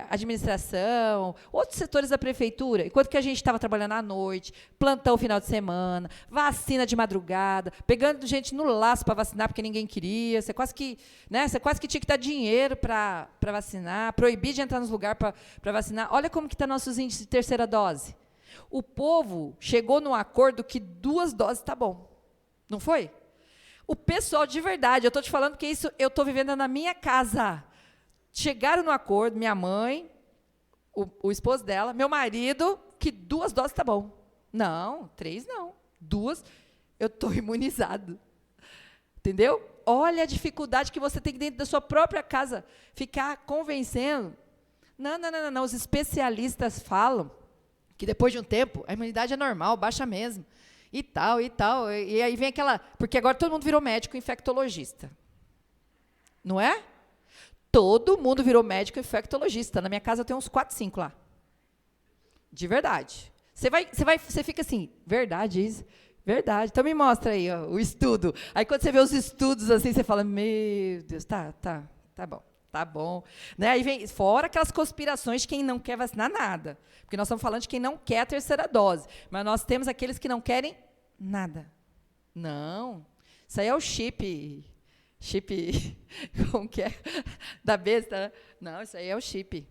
Administração, outros setores da prefeitura, enquanto que a gente estava trabalhando à noite, plantão final de semana, vacina de madrugada, pegando gente no laço para vacinar porque ninguém queria, você quase que tinha que dar dinheiro para vacinar, proibir de entrar nos lugares para vacinar. Olha como que está nossos índices de terceira dose. O povo chegou num acordo que 2 doses está bom. Não foi? O pessoal de verdade, eu estou te falando que isso eu estou vivendo na minha casa. Chegaram no acordo, minha mãe, o esposo dela, meu marido, que 2 doses está bom. Não, 3 não. 2, eu estou imunizado. Entendeu? Olha a dificuldade que você tem dentro da sua própria casa, ficar convencendo. Não. Os especialistas falam que depois de um tempo, a imunidade é normal, baixa mesmo. E tal. E aí vem aquela... Porque agora todo mundo virou médico infectologista. Não é? Todo mundo virou médico infectologista. Na minha casa eu tenho uns 4, 5 lá. De verdade. Você fica assim, verdade isso? Verdade. Então me mostra aí ó, o estudo. Aí quando você vê os estudos assim, você fala, meu Deus, tá bom. Tá bom. Né? Aí vem, fora aquelas conspirações de quem não quer vacinar nada. Porque nós estamos falando de quem não quer a terceira dose. Mas nós temos aqueles que não querem nada. Não. Isso aí é o chip, como que é? Da besta, né? Não, isso aí é o chip.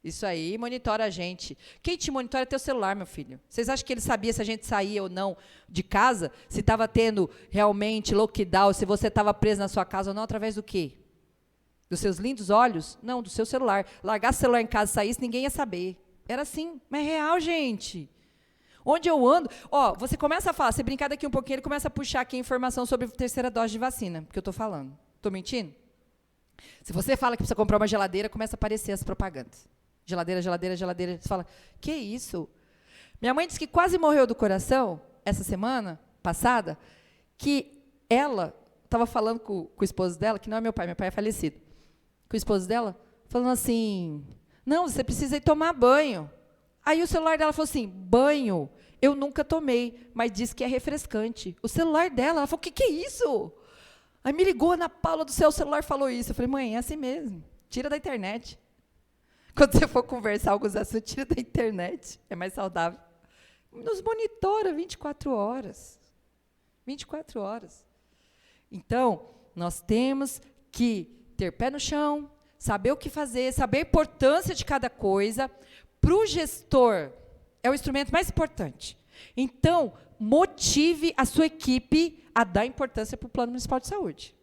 Isso aí monitora a gente. Quem te monitora é teu celular, meu filho. Vocês acham que ele sabia se a gente saía ou não de casa? Se estava tendo realmente lockdown, se você estava preso na sua casa ou não, através do quê? Dos seus lindos olhos? Não, do seu celular. Largasse o celular em casa e saísse, ninguém ia saber. Era assim, mas é real, gente. Onde eu ando... Ó, você começa a falar, você brincar daqui um pouquinho, ele começa a puxar aqui informação sobre a terceira dose de vacina, que eu estou falando. Estou mentindo? Se você fala que precisa comprar uma geladeira, começa a aparecer as propagandas. Geladeira. Você fala, que isso? Minha mãe disse que quase morreu do coração, essa semana passada, que ela estava falando com o esposo dela, que não é meu pai é falecido, com o esposo dela, falando assim, não, você precisa ir tomar banho. Aí o celular dela falou assim, banho, eu nunca tomei, mas diz que é refrescante. O celular dela, ela falou, o que é isso? Aí me ligou, Ana Paula do céu, o celular falou isso. Eu falei, mãe, é assim mesmo, tira da internet. Quando você for conversar alguns assuntos, tira da internet, é mais saudável. Nos monitora 24 horas. 24 horas. Então, nós temos que ter pé no chão, saber o que fazer, saber a importância de cada coisa. Para o gestor, é o instrumento mais importante. Então, motive a sua equipe a dar importância para o Plano Municipal de Saúde.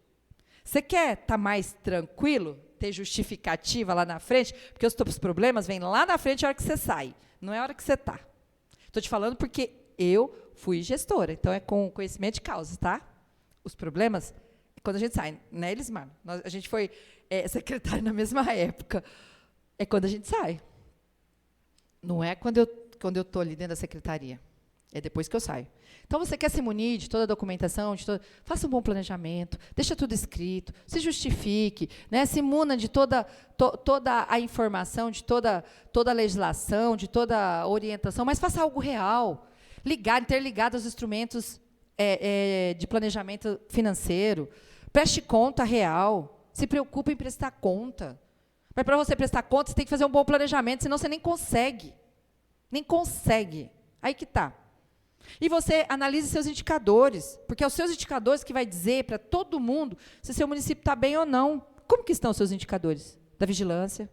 Você quer estar mais tranquilo, ter justificativa lá na frente, porque os problemas vêm lá na frente a hora que você sai, não é a hora que você está. Estou te falando porque eu fui gestora, então é com conhecimento de causa, tá? Os problemas, quando a gente sai, né, Elismar? A gente foi secretário na mesma época. É quando a gente sai. Não é quando eu estou ali dentro da secretaria. É depois que eu saio. Então, você quer se munir de toda a documentação, faça um bom planejamento, deixa tudo escrito, se justifique, né, se muna de toda a informação, de toda a legislação, de toda a orientação, mas faça algo real. Interligado aos instrumentos de planejamento financeiro. Preste conta real. Se preocupe em prestar conta. Mas para você prestar conta, você tem que fazer um bom planejamento, senão você nem consegue. Nem consegue. Aí que está. E você analise seus indicadores, porque é os seus indicadores que vai dizer para todo mundo se seu município está bem ou não. Como que estão os seus indicadores? Da vigilância,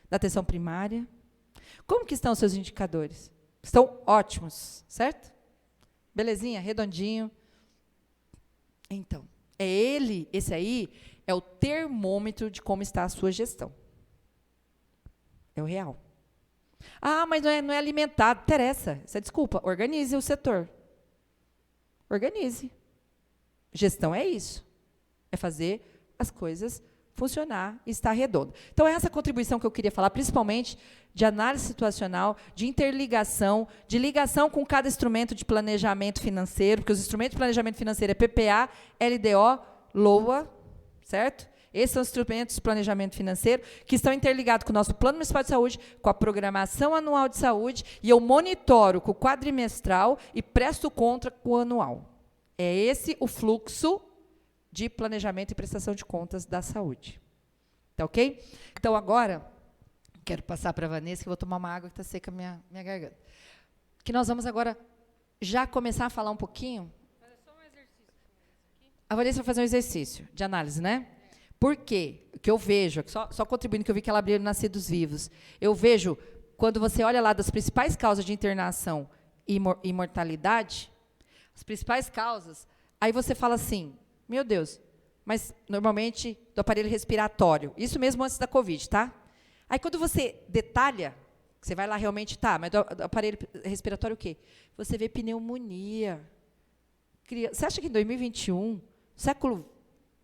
da atenção primária? Como que estão os seus indicadores? Estão ótimos, certo? Belezinha, redondinho. Então, esse aí é o termômetro de como está a sua gestão. É o real. Ah, mas não é alimentado. Interessa. Isso é desculpa. Organize o setor. Organize. Gestão é isso. É fazer as coisas funcionar e estar redondo. Então, é essa contribuição que eu queria falar, principalmente de análise situacional, de interligação, de ligação com cada instrumento de planejamento financeiro, porque os instrumentos de planejamento financeiro é PPA, LDO, LOA, certo? Esses são os instrumentos de planejamento financeiro que estão interligados com o nosso Plano Municipal de Saúde, com a Programação Anual de Saúde, e eu monitoro com o quadrimestral e presto conta com o anual. É esse o fluxo de planejamento e prestação de contas da saúde. Tá ok? Então, agora, quero passar para a Vanessa, que eu vou tomar uma água que está seca a minha garganta. Que nós vamos agora já começar a falar um pouquinho. Fazer só um exercício. A Vanessa vai fazer um exercício de análise, né? Por quê? O que eu vejo, só contribuindo, que eu vi que ela abriu Nascidos Vivos. Eu vejo, quando você olha lá das principais causas de internação e mortalidade, as principais causas, aí você fala assim, meu Deus, mas normalmente do aparelho respiratório, isso mesmo antes da Covid, tá? Aí quando você detalha, você vai lá realmente, tá, mas do aparelho respiratório o quê? Você vê pneumonia. Você acha que em 2021, século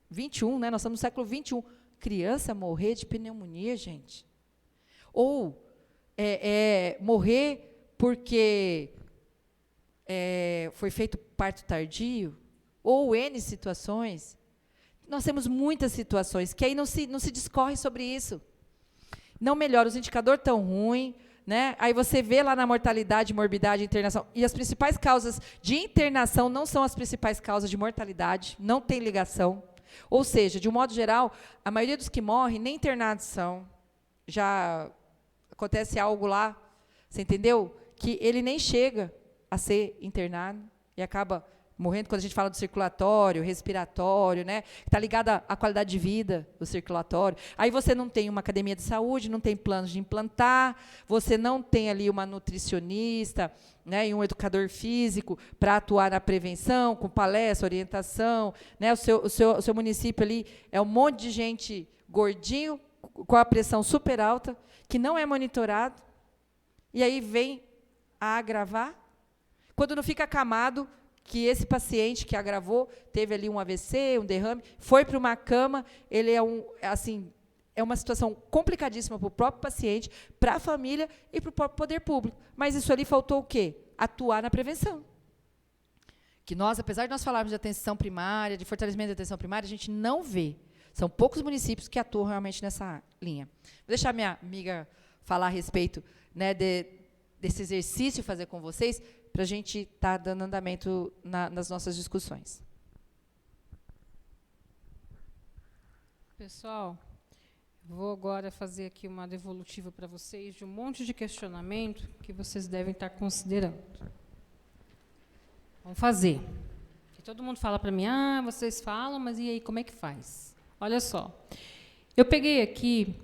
21, né? Nós estamos no século 21. Criança morrer de pneumonia, gente. Ou morrer porque foi feito parto tardio. Ou N situações. Nós temos muitas situações que aí não se discorre sobre isso. Não melhora, os indicadores estão ruins, né? Aí você vê lá na mortalidade, morbidade, internação. E as principais causas de internação não são as principais causas de mortalidade, não tem ligação. Ou seja, de um modo geral, a maioria dos que morrem nem internados são. Já acontece algo lá, você entendeu? Que ele nem chega a ser internado e acaba morrendo, quando a gente fala do circulatório, respiratório, né? Está ligada à qualidade de vida, o circulatório. Aí você não tem uma academia de saúde, não tem planos de implantar, você não tem ali uma nutricionista, né, e um educador físico para atuar na prevenção, com palestra, orientação. Né? O seu município ali é um monte de gente gordinho, com a pressão super alta, que não é monitorado, e aí vem a agravar. Quando não fica acamado, que esse paciente que agravou, teve ali um AVC, um derrame, foi para uma cama, ele é uma situação complicadíssima para o próprio paciente, para a família e para o próprio poder público. Mas isso ali faltou o quê? Atuar na prevenção. Que nós, apesar de nós falarmos de atenção primária, de fortalecimento da atenção primária, a gente não vê. São poucos municípios que atuam realmente nessa linha. Vou deixar minha amiga falar a respeito, né, desse exercício fazer com vocês, para a gente estar dando andamento nas nossas discussões. Pessoal, vou agora fazer aqui uma devolutiva para vocês de um monte de questionamento que vocês devem estar considerando. Vamos fazer. E todo mundo fala para mim, vocês falam, mas e aí, como é que faz? Olha só, eu peguei aqui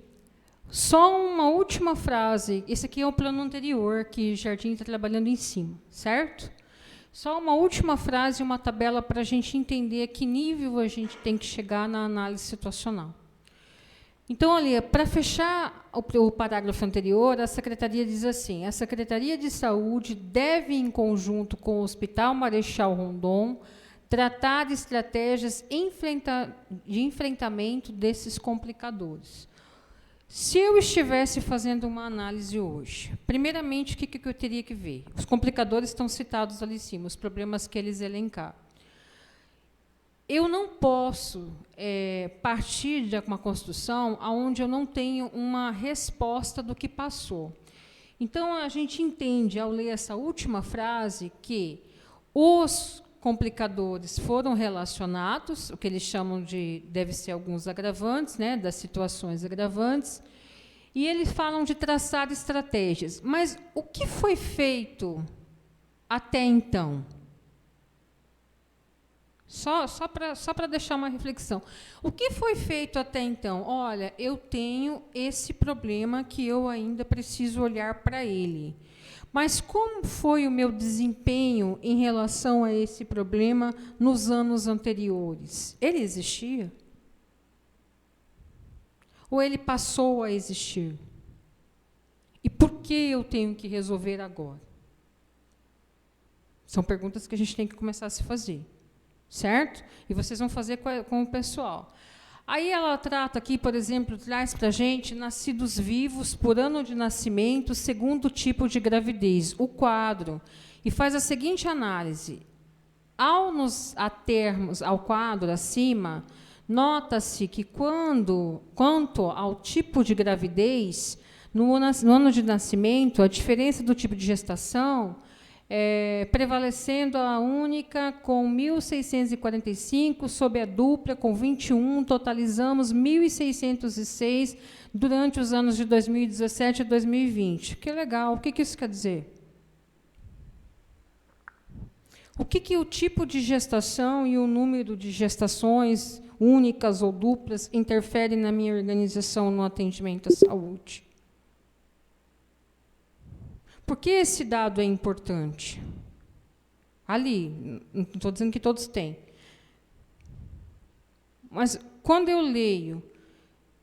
só uma última frase. Esse aqui é o plano anterior, que Jardim está trabalhando em cima, certo? Só uma última frase e uma tabela para a gente entender a que nível a gente tem que chegar na análise situacional. Então, ali, para fechar o parágrafo anterior, a Secretaria diz assim, a Secretaria de Saúde deve, em conjunto com o Hospital Marechal Rondon, tratar de estratégias de enfrentamento desses complicadores. Se eu estivesse fazendo uma análise hoje, primeiramente, o que eu teria que ver? Os complicadores estão citados ali em cima, os problemas que eles elencaram. Eu não posso partir de uma construção onde eu não tenho uma resposta do que passou. Então, a gente entende, ao ler essa última frase, que os complicadores foram relacionados, o que eles chamam de, deve ser alguns agravantes, né, das situações agravantes, E eles falam de traçar estratégias. Mas o que foi feito até então? Só para deixar uma reflexão. O que foi feito até então? Olha, eu tenho esse problema que eu ainda preciso olhar para ele. Mas como foi o meu desempenho em relação a esse problema nos anos anteriores? Ele existia? Ou ele passou a existir? E por que eu tenho que resolver agora? São perguntas que a gente tem que começar a se fazer. Certo? E vocês vão fazer com o pessoal. Aí ela trata aqui, por exemplo, traz para a gente nascidos vivos por ano de nascimento, segundo tipo de gravidez, o quadro, e faz a seguinte análise. Ao nos atermos ao quadro acima, nota-se que quanto ao tipo de gravidez, no ano de nascimento, a diferença do tipo de gestação, prevalecendo a única com 1.645, sobre a dupla com 21, totalizamos 1.606 durante os anos de 2017 e 2020. Que legal. O que isso quer dizer? O que o tipo de gestação e o número de gestações únicas ou duplas interferem na minha organização no atendimento à saúde? Por que esse dado é importante? Ali, não estou dizendo que todos têm. Mas, quando eu leio,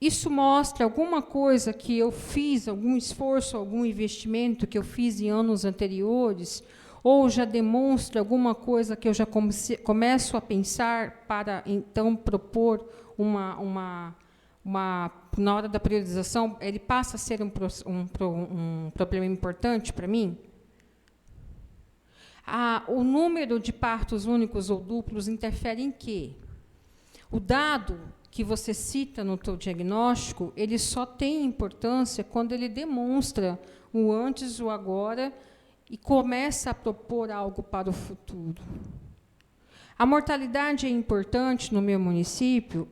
isso mostra alguma coisa que eu fiz, algum esforço, algum investimento que eu fiz em anos anteriores, ou já demonstra alguma coisa que eu já começo a pensar para, então, propor na hora da priorização, ele passa a ser um problema importante para mim? O número de partos únicos ou duplos interfere em quê? O dado que você cita no teu diagnóstico, ele só tem importância quando ele demonstra o antes, o agora, e começa a propor algo para o futuro. A mortalidade é importante no meu município?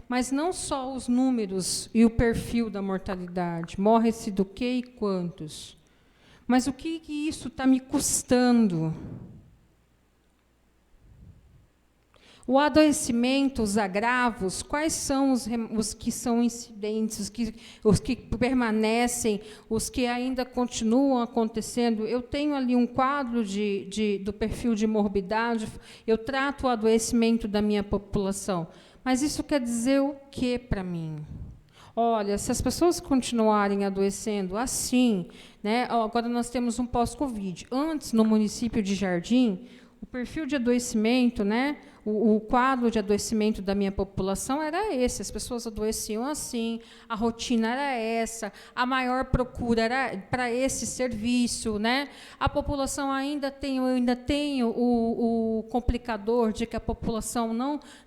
Mas não só os números e o perfil da mortalidade. Morre-se do quê e quantos? Mas o que isso está me custando? O adoecimento, os agravos, quais são os que são incidentes, os que permanecem, os que ainda continuam acontecendo? Eu tenho ali um quadro do perfil de morbidade, eu trato o adoecimento da minha população. Mas isso quer dizer o quê para mim? Olha, se as pessoas continuarem adoecendo assim, né, agora nós temos um pós-Covid. Antes, no município de Jardim, o perfil de adoecimento, né, o quadro de adoecimento da minha população era esse, as pessoas adoeciam assim, a rotina era essa, a maior procura era para esse serviço, né? A população ainda tem o complicador de que a população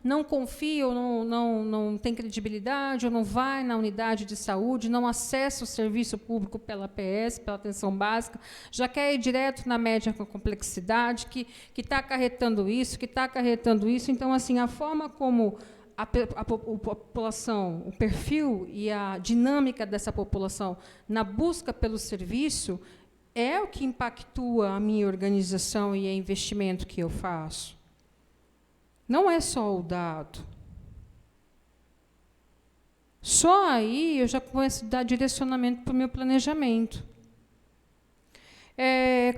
não confia, ou não tem credibilidade, ou não vai na unidade de saúde, não acessa o serviço público pela APS, pela atenção básica, já quer ir direto na média com complexidade, que está acarretando isso, Então, assim, a forma como a população, o perfil e a dinâmica dessa população na busca pelo serviço é o que impactua a minha organização e o investimento que eu faço. Não é só o dado. Só aí eu já começo a dar direcionamento para o meu planejamento.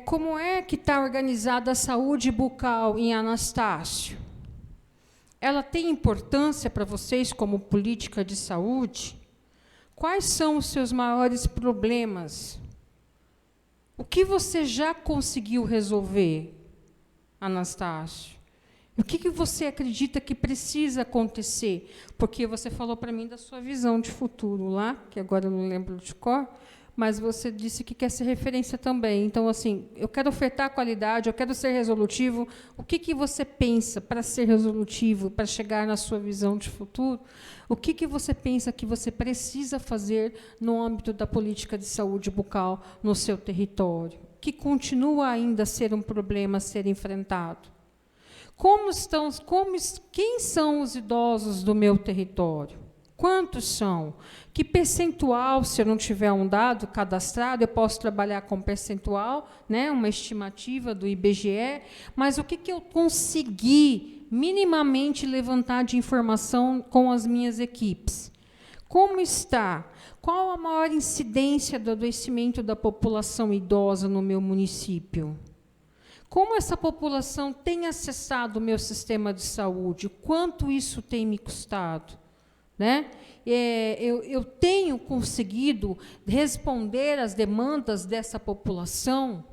Como é que está organizada a saúde bucal em Anastácio? Ela tem importância para vocês como política de saúde? Quais são os seus maiores problemas? O que você já conseguiu resolver, Anastácio? O que você acredita que precisa acontecer? Porque você falou para mim da sua visão de futuro lá, que agora eu não lembro de cor, mas você disse que quer ser referência também. Então, assim, eu quero ofertar qualidade, eu quero ser resolutivo. O que você pensa para ser resolutivo, para chegar na sua visão de futuro? O que você pensa que você precisa fazer no âmbito da política de saúde bucal no seu território? Que continua ainda a ser um problema a ser enfrentado? Quem são os idosos do meu território? Quantos são? Que percentual, se eu não tiver um dado cadastrado, eu posso trabalhar com percentual, né, uma estimativa do IBGE, mas o que eu consegui minimamente levantar de informação com as minhas equipes? Como está? Qual a maior incidência do adoecimento da população idosa no meu município? Como essa população tem acessado o meu sistema de saúde? Quanto isso tem me custado? Né? Eu tenho conseguido responder às demandas dessa população?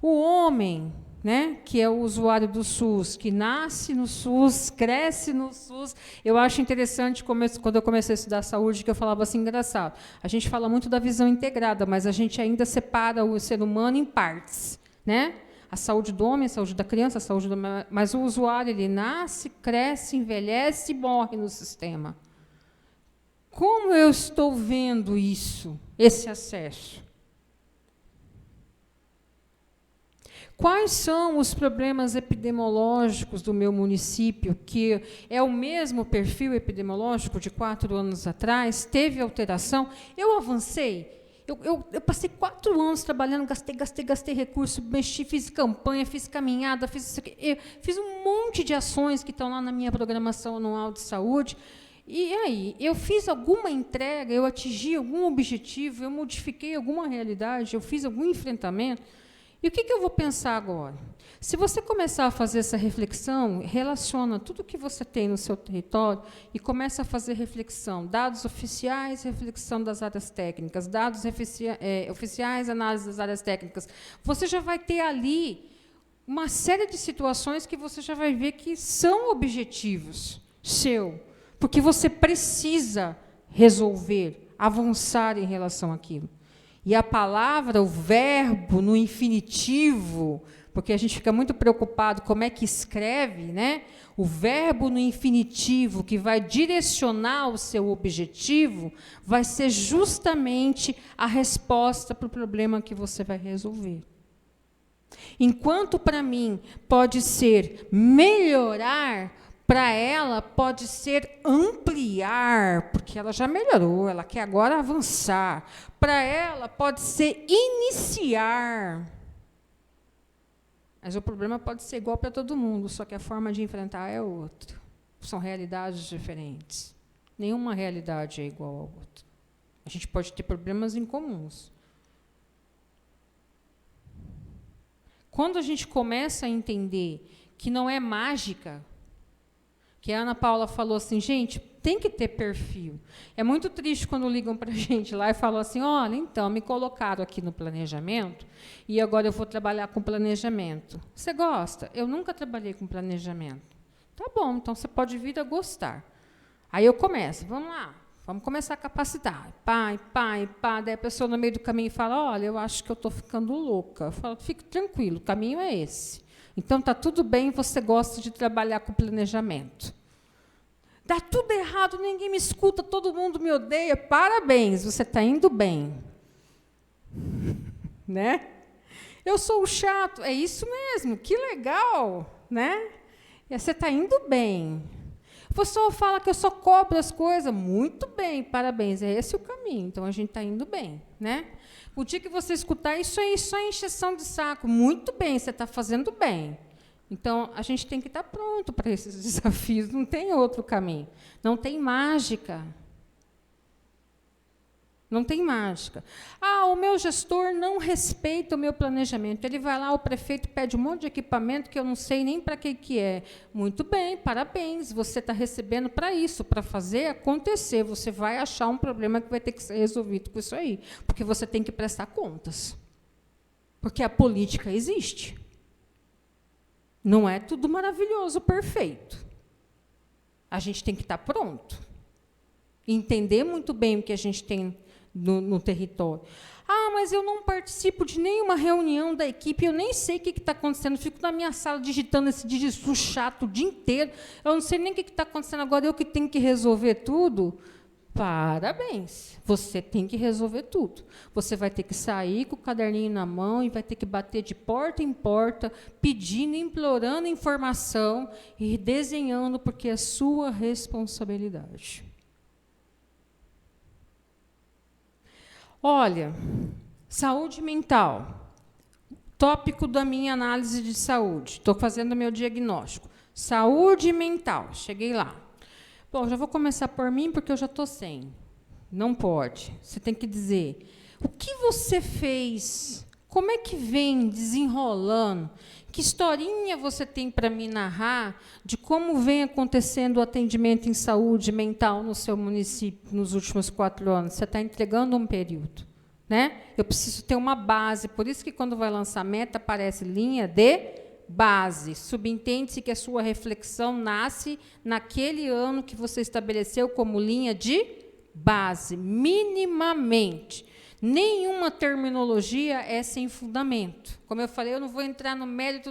O homem, né, que é o usuário do SUS, que nasce no SUS, cresce no SUS, eu acho interessante, quando eu comecei a estudar saúde, que eu falava assim, engraçado, a gente fala muito da visão integrada, mas a gente ainda separa o ser humano em partes, né? A saúde do homem, a saúde da criança, a saúde do... Mas o usuário, ele nasce, cresce, envelhece e morre no sistema. Como eu estou vendo isso, esse acesso? Quais são os problemas epidemiológicos do meu município, que é o mesmo perfil epidemiológico de 4 anos atrás? Teve alteração? Eu avancei? Eu passei 4 anos trabalhando, gastei recurso, mexi, fiz campanha, fiz caminhada, fiz um monte de ações que estão lá na minha programação anual de saúde. E aí, eu fiz alguma entrega, eu atingi algum objetivo, eu modifiquei alguma realidade, eu fiz algum enfrentamento. E o que eu vou pensar agora? Se você começar a fazer essa reflexão, relaciona tudo que você tem no seu território e começa a fazer reflexão, dados oficiais, reflexão das áreas técnicas, dados oficiais, análise das áreas técnicas, você já vai ter ali uma série de situações que você já vai ver que são objetivos seu, porque você precisa resolver, avançar em relação àquilo. E a palavra, o verbo no infinitivo, porque a gente fica muito preocupado como é que escreve, né? O verbo no infinitivo que vai direcionar o seu objetivo vai ser justamente a resposta para o problema que você vai resolver. Enquanto, para mim, pode ser melhorar, para ela pode ser ampliar, porque ela já melhorou, ela quer agora avançar. Para ela pode ser iniciar. Mas o problema pode ser igual para todo mundo, só que a forma de enfrentar é outra. São realidades diferentes. Nenhuma realidade é igual à outra. A gente pode ter problemas incomuns. Quando a gente começa a entender que não é mágica, que a Ana Paula falou assim, gente, tem que ter perfil. É muito triste quando ligam para a gente lá e falam assim, olha, então, me colocaram aqui no planejamento e agora eu vou trabalhar com planejamento. Você gosta? Eu nunca trabalhei com planejamento. Tá bom, então você pode vir a gostar. Aí eu começo, vamos lá, vamos começar a capacitar. Pá. Daí a pessoa no meio do caminho fala, olha, eu acho que eu estou ficando louca. Eu falo, fique tranquilo, o caminho é esse. Então, está tudo bem, você gosta de trabalhar com planejamento. Dá tudo errado, ninguém me escuta, todo mundo me odeia. Parabéns, você está indo bem. Né? Eu sou o chato, é isso mesmo, que legal. Né? E você está indo bem. O pessoal fala que eu só cobro as coisas. Muito bem, parabéns, é esse o caminho. Então, a gente está indo bem. Né? O dia que você escutar isso aí, só encheção de saco. Muito bem, você está fazendo bem. Então, a gente tem que estar pronto para esses desafios. Não tem outro caminho. Não tem mágica. Não tem mágica. Ah, o meu gestor não respeita o meu planejamento. Ele vai lá, o prefeito pede um monte de equipamento que eu não sei nem para que é. Muito bem, parabéns. Você está recebendo para isso, para fazer acontecer. Você vai achar um problema que vai ter que ser resolvido com isso aí. Porque você tem que prestar contas. Porque a política existe. Não é tudo maravilhoso, perfeito. A gente tem que estar pronto. Entender muito bem o que a gente tem no território. Ah, mas eu não participo de nenhuma reunião da equipe, eu nem sei o que está acontecendo, fico na minha sala digitando esse chato o dia inteiro, eu não sei nem o que está acontecendo agora, eu que tenho que resolver tudo. Parabéns. Você tem que resolver tudo. Você vai ter que sair com o caderninho na mão e vai ter que bater de porta em porta, pedindo, implorando informação e desenhando, porque é sua responsabilidade. Olha, saúde mental. Tópico da minha análise de saúde. Estou fazendo meu diagnóstico. Saúde mental. Cheguei lá. Bom, já vou começar por mim, porque eu já estou sem. Não pode. Você tem que dizer. O que você fez? Como é que vem desenrolando? Que historinha você tem para me narrar de como vem acontecendo o atendimento em saúde mental no seu município nos últimos 4 anos? Você está entregando um período. Né? Eu preciso ter uma base, por isso que quando vai lançar meta, aparece linha de base. Subentende-se que a sua reflexão nasce naquele ano que você estabeleceu como linha de base, minimamente. Nenhuma terminologia é sem fundamento. Como eu falei, eu não vou entrar no mérito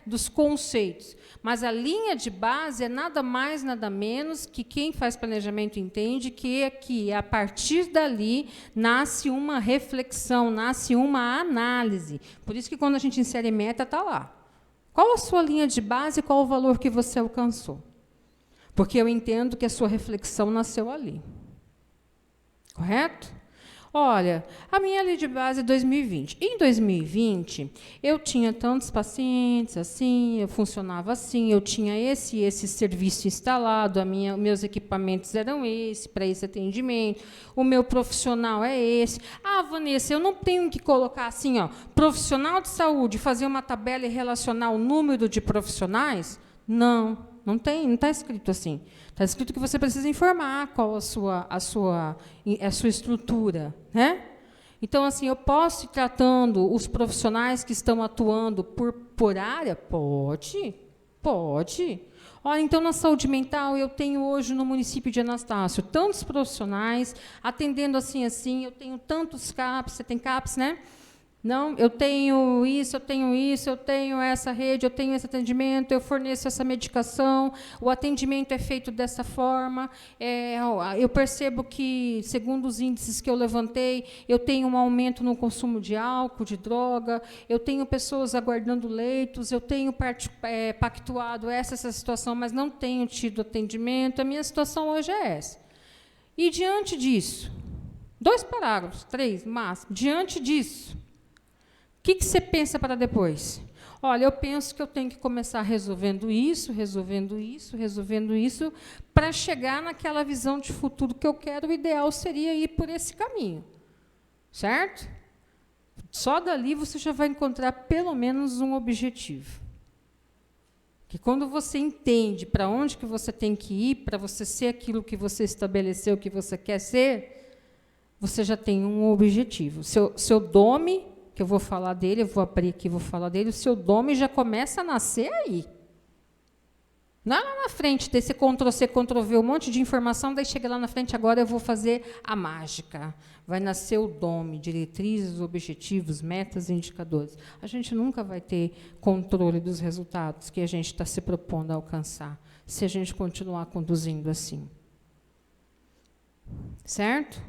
dos conceitos, mas a linha de base é nada mais, nada menos que quem faz planejamento entende que a partir dali nasce uma reflexão, nasce uma análise. Por isso que quando a gente insere meta, está lá. Qual a sua linha de base e qual o valor que você alcançou? Porque eu entendo que a sua reflexão nasceu ali. Correto? Olha, a minha linha de base é 2020. Em 2020, eu tinha tantos pacientes assim, eu funcionava assim, eu tinha esse serviço instalado, meus equipamentos eram esse, para esse atendimento, o meu profissional é esse. Ah, Vanessa, eu não tenho que colocar assim, ó, profissional de saúde, fazer uma tabela e relacionar o número de profissionais? Não tem, não está escrito assim. Está escrito que você precisa informar qual a sua estrutura, né? Então, assim, eu posso ir tratando os profissionais que estão atuando por área? Pode. Olha, então, na saúde mental, eu tenho hoje no município de Anastácio tantos profissionais atendendo assim, eu tenho tantos CAPs, você tem CAPs, né? Não, eu tenho isso, eu tenho essa rede, eu tenho esse atendimento, eu forneço essa medicação, o atendimento é feito dessa forma, eu percebo que, segundo os índices que eu levantei, eu tenho um aumento no consumo de álcool, de droga, eu tenho pessoas aguardando leitos, eu tenho pactuado essa situação, mas não tenho tido atendimento, a minha situação hoje é essa. E, diante disso, 2 parágrafos, 3, máximo, diante disso, o que você pensa para depois? Olha, eu penso que eu tenho que começar resolvendo isso, para chegar naquela visão de futuro que eu quero. O ideal seria ir por esse caminho. Certo? Só dali você já vai encontrar pelo menos um objetivo. Que quando você entende para onde que você tem que ir, para você ser aquilo que você estabeleceu, que você quer ser, você já tem um objetivo. Seu dome, que eu vou falar dele, eu vou abrir aqui e vou falar dele, o seu dome já começa a nascer aí. Não é lá na frente, ter esse Ctrl-C, Ctrl-V, um monte de informação, daí chega lá na frente, agora eu vou fazer a mágica. Vai nascer o dome, diretrizes, objetivos, metas e indicadores. A gente nunca vai ter controle dos resultados que a gente está se propondo a alcançar, se a gente continuar conduzindo assim. Certo?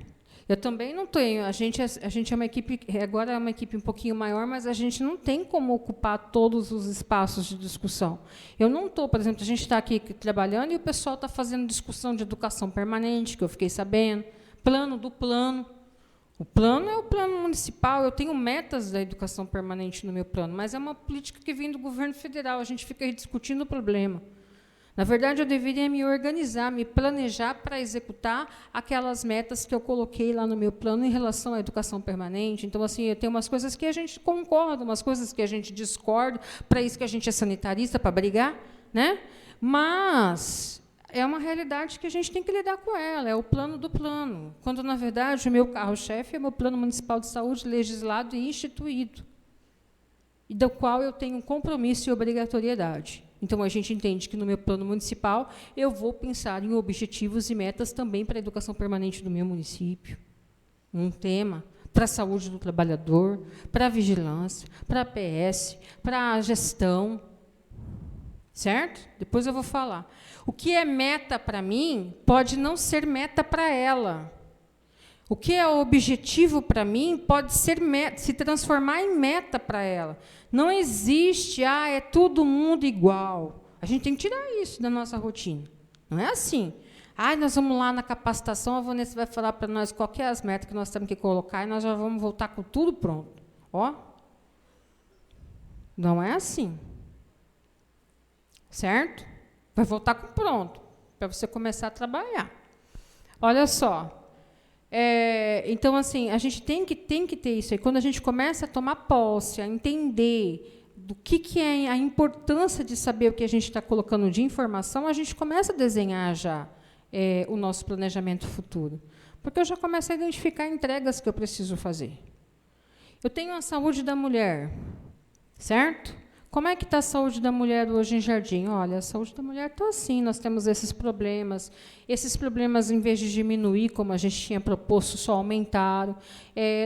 Eu também não tenho, a gente é uma equipe, agora é uma equipe um pouquinho maior, mas a gente não tem como ocupar todos os espaços de discussão. Eu não estou, por exemplo, a gente está aqui trabalhando e o pessoal está fazendo discussão de educação permanente, que eu fiquei sabendo, plano do plano. O plano é o plano municipal, eu tenho metas da educação permanente no meu plano, mas é uma política que vem do governo federal, a gente fica discutindo o problema. Na verdade, eu deveria me organizar, me planejar para executar aquelas metas que eu coloquei lá no meu plano em relação à educação permanente. Então, assim, eu tenho umas coisas que a gente concorda, umas coisas que a gente discorda, para isso que a gente é sanitarista, para brigar, né? Mas é uma realidade que a gente tem que lidar com ela, é o plano do plano, quando, na verdade, o meu carro-chefe é o meu Plano Municipal de Saúde legislado e instituído, e do qual eu tenho compromisso e obrigatoriedade. Então, a gente entende que, no meu plano municipal, eu vou pensar em objetivos e metas também para a educação permanente do meu município. Um tema para a saúde do trabalhador, para a vigilância, para a PS, para a gestão. certo? Depois eu vou falar. O que é meta para mim pode não ser meta para ela. O que é objetivo para mim pode ser se transformar em meta para ela. Não existe, é todo mundo igual. A gente tem que tirar isso da nossa rotina. Não é assim. Nós vamos lá na capacitação, a Vanessa vai falar para nós qual que é as metas que nós temos que colocar e nós já vamos voltar com tudo pronto. Não é assim. Certo? Vai voltar com pronto, para você começar a trabalhar. Olha só. Então, assim, a gente tem que ter isso aí. Quando a gente começa a tomar posse, a entender do que é a importância de saber o que a gente está colocando de informação, a gente começa a desenhar já o nosso planejamento futuro. Porque eu já começo a identificar entregas que eu preciso fazer. Eu tenho a saúde da mulher, certo? Como é que está a saúde da mulher hoje em Jardim? Olha, a saúde da mulher está assim, nós temos esses problemas, em vez de diminuir, como a gente tinha proposto, só aumentaram.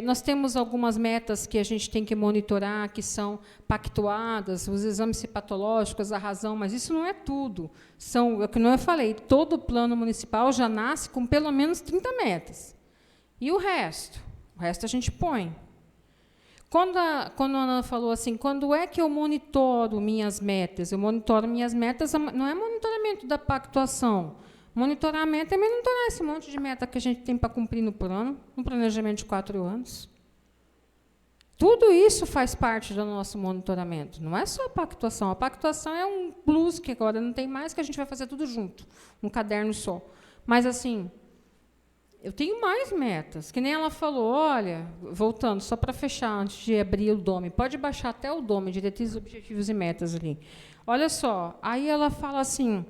Nós temos algumas metas que a gente tem que monitorar, que são pactuadas, os exames citopatológicos, a razão, mas isso não é tudo. É que eu falei, todo o plano municipal já nasce com pelo menos 30 metas. E o resto? O resto a gente põe. Quando a Ana falou assim, quando é que eu monitoro minhas metas? Eu monitoro minhas metas, não é monitoramento da pactuação. Monitorar a meta é monitorar esse monte de meta que a gente tem para cumprir no plano, no planejamento de 4 anos. Tudo isso faz parte do nosso monitoramento. Não é só a pactuação. A pactuação é um plus, que agora não tem mais, que a gente vai fazer tudo junto, um caderno só. Mas, assim, eu tenho mais metas, que nem ela falou, olha, voltando, só para fechar, antes de abrir o DOME, pode baixar até o DOME, diretrizes, objetivos e metas ali. Olha só, aí ela fala assim,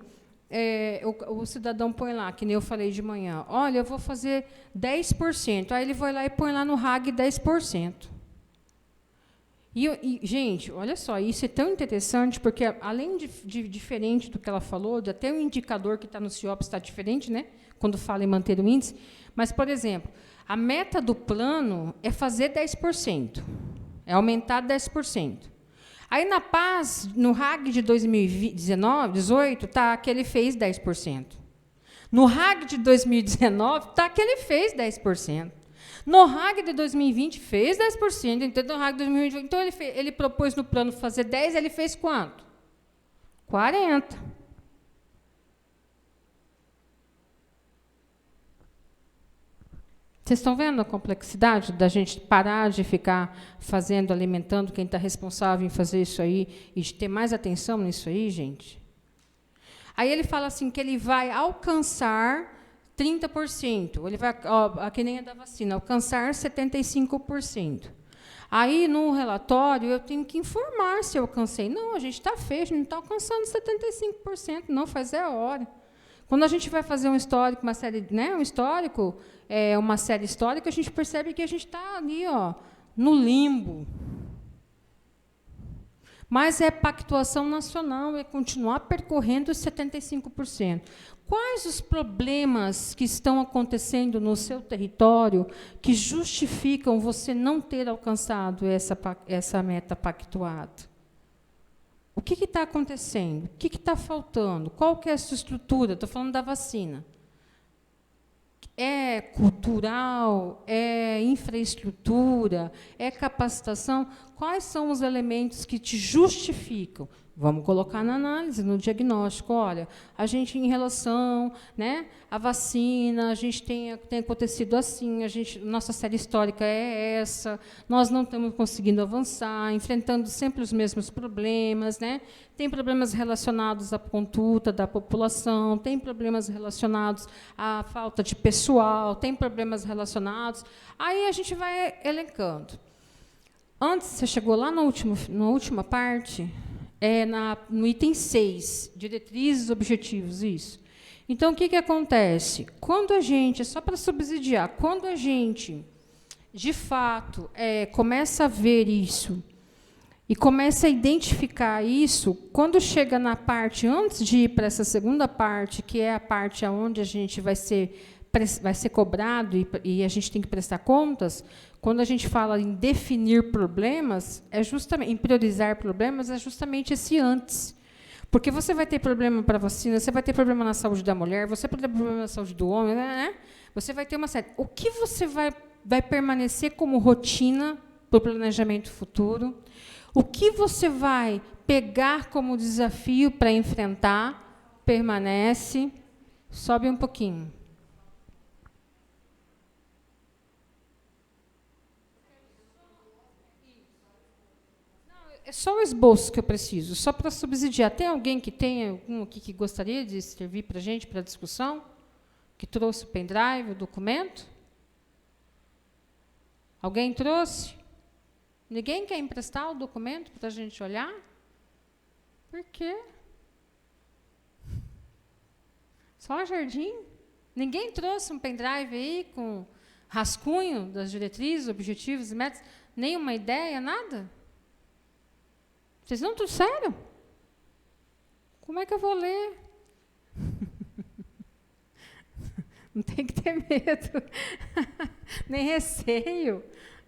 o cidadão põe lá, que nem eu falei de manhã, olha, eu vou fazer 10%, aí ele vai lá e põe lá no RAG 10%. Gente, olha só, isso é tão interessante, porque, além de diferente do que ela falou, de até o indicador que está no CIOP está diferente, né? Quando fala em manter o índice, mas, por exemplo, a meta do plano é fazer 10%, é aumentar 10%. Aí, na PAS, no RAG de 2018, está que ele fez 10%. No RAG de 2019, está que ele fez 10%. No RAG de 2020, fez 10%. Então, no RAG de 2020, então ele propôs no plano fazer 10%, ele fez quanto? 40%. Vocês estão vendo a complexidade da gente parar de ficar fazendo, alimentando quem está responsável em fazer isso aí e de ter mais atenção nisso aí, gente? Aí ele fala assim que ele vai alcançar 30%. Ele vai, que nem a da vacina, alcançar 75%. Aí, no relatório, eu tenho que informar se eu alcancei. Não, a gente está feio, a gente não está alcançando 75%, não, faz hora. Quando a gente vai fazer um histórico, uma série, né, uma série histórica, a gente percebe que a gente está ali, no limbo. Mas é pactuação nacional, é continuar percorrendo os 75%. Quais os problemas que estão acontecendo no seu território que justificam você não ter alcançado essa meta pactuada? O que está acontecendo? O que está faltando? Qual que é a sua estrutura? Estou falando da vacina. É cultural? É infraestrutura? É capacitação? Quais são os elementos que te justificam? Vamos colocar na análise, no diagnóstico. Olha, a gente, em relação, né, à vacina, a gente tem acontecido assim, nossa série histórica é essa, nós não estamos conseguindo avançar, enfrentando sempre os mesmos problemas, né? Tem problemas relacionados à conduta da população, tem problemas relacionados à falta de pessoal, tem problemas relacionados. Aí a gente vai elencando. Antes, você chegou lá na última parte, no item 6, diretrizes, objetivos, isso. Então, o que acontece? Quando a gente, só para subsidiar, quando a gente, de fato, começa a ver isso e começa a identificar isso, quando chega na parte, antes de ir para essa segunda parte, que é a parte onde a gente vai ser cobrado e a gente tem que prestar contas, quando a gente fala em definir problemas, em priorizar problemas, é justamente esse antes. Porque você vai ter problema para vacina, você vai ter problema na saúde da mulher, você vai ter problema na saúde do homem, né? Você vai ter uma série. O que você vai permanecer como rotina para o planejamento futuro? O que você vai pegar como desafio para enfrentar? Permanece. Sobe um pouquinho. É só o esboço que eu preciso, só para subsidiar. Tem alguém que tem algum aqui que gostaria de servir para a gente, para a discussão? Que trouxe o pendrive, o documento? Alguém trouxe? Ninguém quer emprestar o documento para a gente olhar? Por quê? Só o Jardim? Ninguém trouxe um pendrive aí com rascunho das diretrizes, objetivos e metas? Nenhuma ideia, nada? Vocês não trouxeram? Como é que eu vou ler? Não tem que ter medo, nem receio.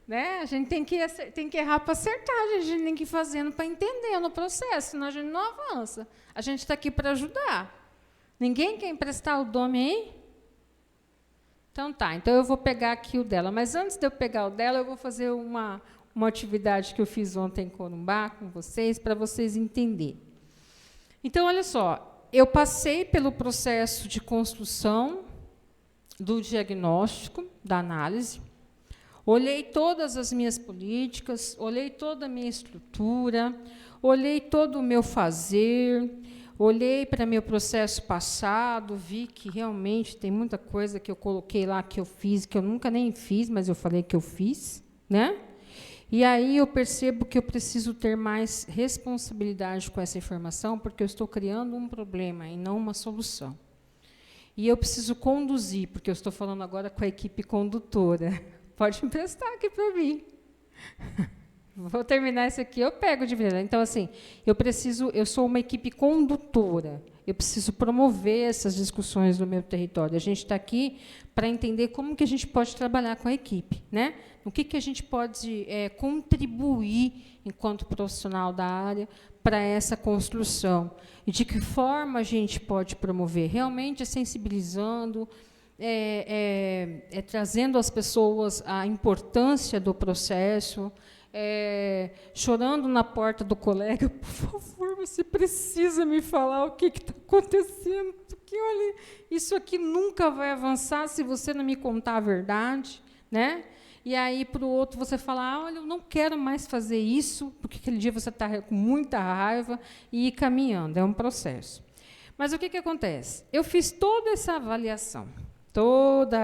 Né? A gente tem que errar para acertar, a gente tem que ir fazendo para entender no processo, senão a gente não avança. A gente está aqui para ajudar. Ninguém quer emprestar o Dome aí? Então tá, então eu vou pegar aqui o dela. Mas antes de eu pegar o dela, eu vou fazer uma atividade que eu fiz ontem em Corumbá com vocês, para vocês entenderem. Então, olha só, eu passei pelo processo de construção do diagnóstico, da análise, olhei todas as minhas políticas, olhei toda a minha estrutura, olhei todo o meu fazer, olhei para meu processo passado, vi que realmente tem muita coisa que eu coloquei lá, que eu fiz, que eu nunca nem fiz, mas eu falei que eu fiz, né? E aí eu percebo que eu preciso ter mais responsabilidade com essa informação, porque eu estou criando um problema e não uma solução. E eu preciso conduzir, porque eu estou falando agora com a equipe condutora. Pode emprestar aqui para mim. Vou terminar isso aqui, eu pego de verdade. Então, assim, eu sou uma equipe condutora. Eu preciso promover essas discussões no meu território. A gente está aqui para entender como que a gente pode trabalhar com a equipe, né? O que a gente pode contribuir enquanto profissional da área para essa construção. E de que forma a gente pode promover? Realmente sensibilizando, trazendo às pessoas a importância do processo, chorando na porta do colega, por favor, você precisa me falar o que está acontecendo, porque, olha, isso aqui nunca vai avançar se você não me contar a verdade, né? E aí, para o outro, você fala, olha, eu não quero mais fazer isso, porque aquele dia você está com muita raiva, e ir caminhando, é um processo. Mas o que acontece? Eu fiz toda essa avaliação, toda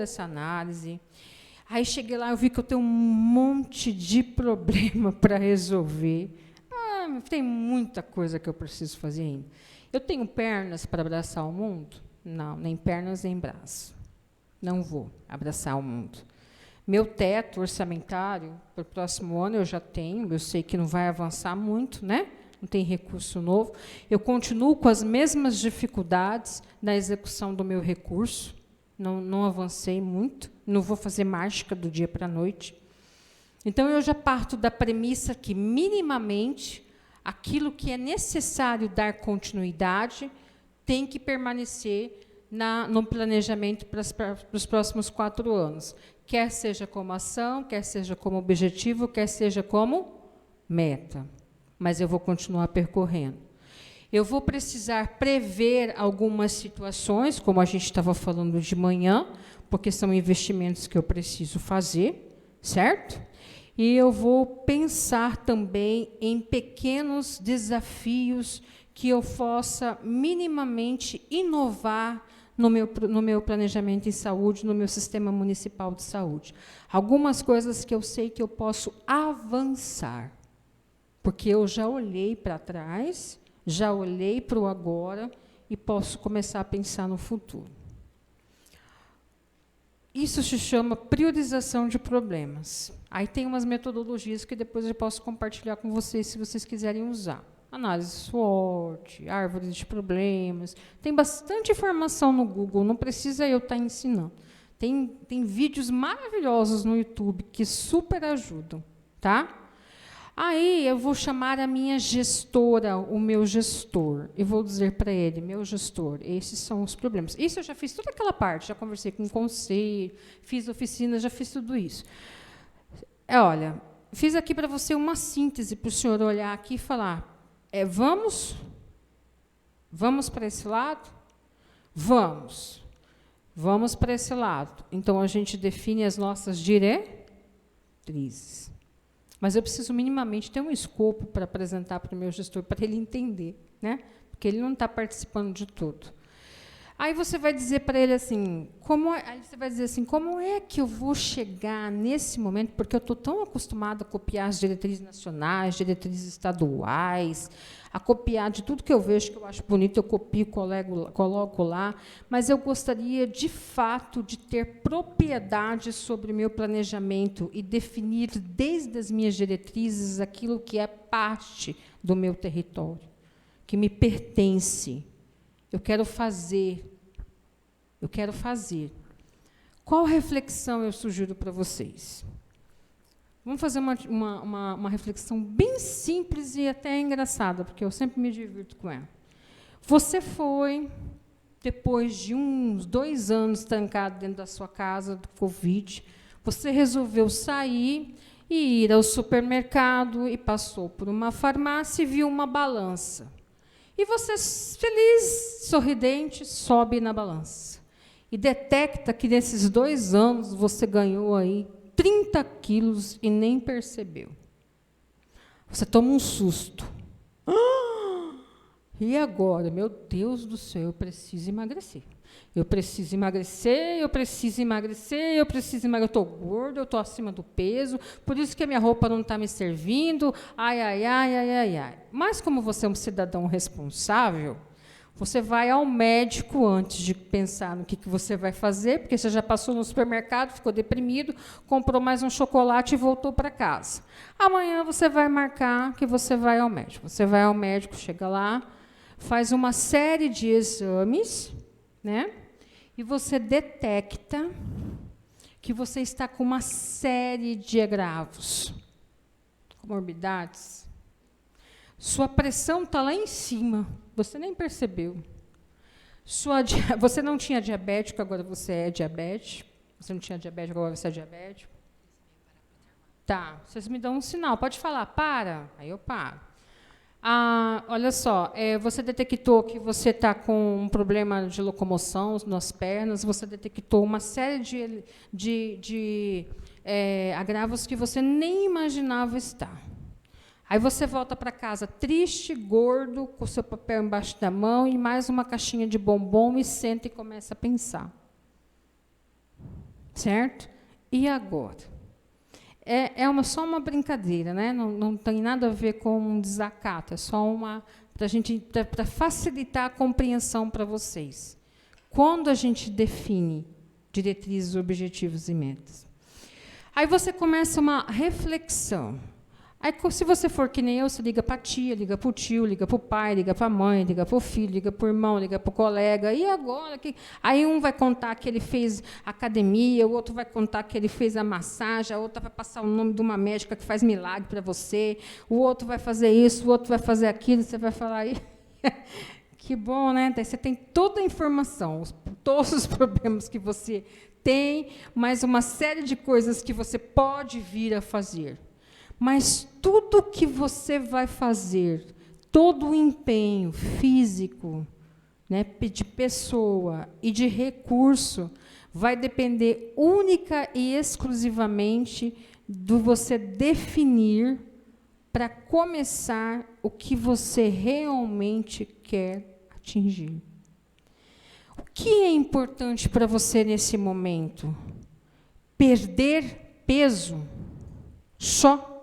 essa análise. Aí cheguei lá, eu vi que eu tenho um monte de problema para resolver. Tem muita coisa que eu preciso fazer ainda. Eu tenho pernas para abraçar o mundo? Não, nem pernas, nem braço. Não vou abraçar o mundo. Meu teto orçamentário para o próximo ano eu já tenho, eu sei que não vai avançar muito, né? Não tem recurso novo. Eu continuo com as mesmas dificuldades na execução do meu recurso. Não avancei muito, não vou fazer mágica do dia para a noite. Então, eu já parto da premissa que, minimamente, aquilo que é necessário dar continuidade tem que permanecer no planejamento para os próximos 4 anos, quer seja como ação, quer seja como objetivo, quer seja como meta. Mas eu vou continuar percorrendo. Eu vou precisar prever algumas situações, como a gente estava falando de manhã, porque são investimentos que eu preciso fazer, certo? E eu vou pensar também em pequenos desafios que eu possa minimamente inovar no meu planejamento em saúde, no meu sistema municipal de saúde. Algumas coisas que eu sei que eu posso avançar, porque eu já olhei para trás, já olhei para o agora e posso começar a pensar no futuro. Isso se chama priorização de problemas. Aí tem umas metodologias que depois eu posso compartilhar com vocês, se vocês quiserem usar. Análise SWOT, árvores de problemas. Tem bastante informação no Google, não precisa eu estar ensinando. Tem vídeos maravilhosos no YouTube que super ajudam. Tá? Aí eu vou chamar a minha gestora, o meu gestor, e vou dizer para ele, meu gestor, esses são os problemas. Isso eu já fiz toda aquela parte, já conversei com o conselho, fiz oficina, já fiz tudo isso. Olha, fiz aqui para você uma síntese, para o senhor olhar aqui e falar, vamos para esse lado? Vamos para esse lado. Então, a gente define as nossas diretrizes. Mas eu preciso minimamente ter um escopo para apresentar para o meu gestor, para ele entender, né? Porque ele não está participando de tudo. Aí você vai dizer para ele assim, como é que eu vou chegar nesse momento, porque eu estou tão acostumada a copiar as diretrizes nacionais, diretrizes estaduais, a copiar de tudo que eu vejo, que eu acho bonito, eu copio, coloco lá, mas eu gostaria, de fato, de ter propriedade sobre o meu planejamento e definir, desde as minhas diretrizes, aquilo que é parte do meu território, que me pertence. Eu quero fazer. Qual reflexão eu sugiro para vocês? Vamos fazer uma reflexão bem simples e até engraçada, porque eu sempre me divirto com ela. Você foi, depois de uns 2 anos trancado dentro da sua casa, do Covid, você resolveu sair e ir ao supermercado e passou por uma farmácia e viu uma balança. E você, feliz, sorridente, sobe na balança. E detecta que, nesses 2 anos, você ganhou aí 30 quilos e nem percebeu. Você toma um susto. E agora? Meu Deus do céu, eu preciso emagrecer. Eu preciso emagrecer. Eu estou gordo, eu estou acima do peso, por isso que a minha roupa não está me servindo. Ai. Mas, como você é um cidadão responsável, você vai ao médico antes de pensar no que você vai fazer, porque você já passou no supermercado, ficou deprimido, comprou mais um chocolate e voltou para casa. Amanhã você vai marcar que você vai ao médico. Você vai ao médico, chega lá, faz uma série de exames, né? E você detecta que você está com uma série de agravos, comorbidades. Sua pressão está lá em cima, você nem percebeu. Você não tinha diabético, agora você é diabético. Você não tinha diabético, agora você é diabético. Tá, vocês me dão um sinal, pode falar, para. Aí eu paro. Olha só, você detectou que você está com um problema de locomoção nas pernas, você detectou uma série de agravos que você nem imaginava estar. Aí você volta para casa triste, gordo, com o seu papel embaixo da mão e mais uma caixinha de bombom e senta e começa a pensar. Certo? E agora? Só uma brincadeira, né? Não tem nada a ver com um desacato, é só para facilitar a compreensão para vocês. Quando a gente define diretrizes, objetivos e metas. Aí você começa uma reflexão. Aí, se você for que nem eu, você liga para a tia, liga para o tio, liga para o pai, liga para a mãe, liga para o filho, liga para o irmão, liga para o colega. E agora? Aí um vai contar que ele fez academia, o outro vai contar que ele fez a massagem, a outra vai passar o nome de uma médica que faz milagre para você, o outro vai fazer isso, o outro vai fazer aquilo, você vai falar aí. Que bom, né? Daí você tem toda a informação, todos os problemas que você tem, mais uma série de coisas que você pode vir a fazer. Mas tudo que você vai fazer, todo o empenho físico, né, de pessoa e de recurso, vai depender única e exclusivamente do você definir para começar o que você realmente quer atingir. O que é importante para você nesse momento? Perder peso? Só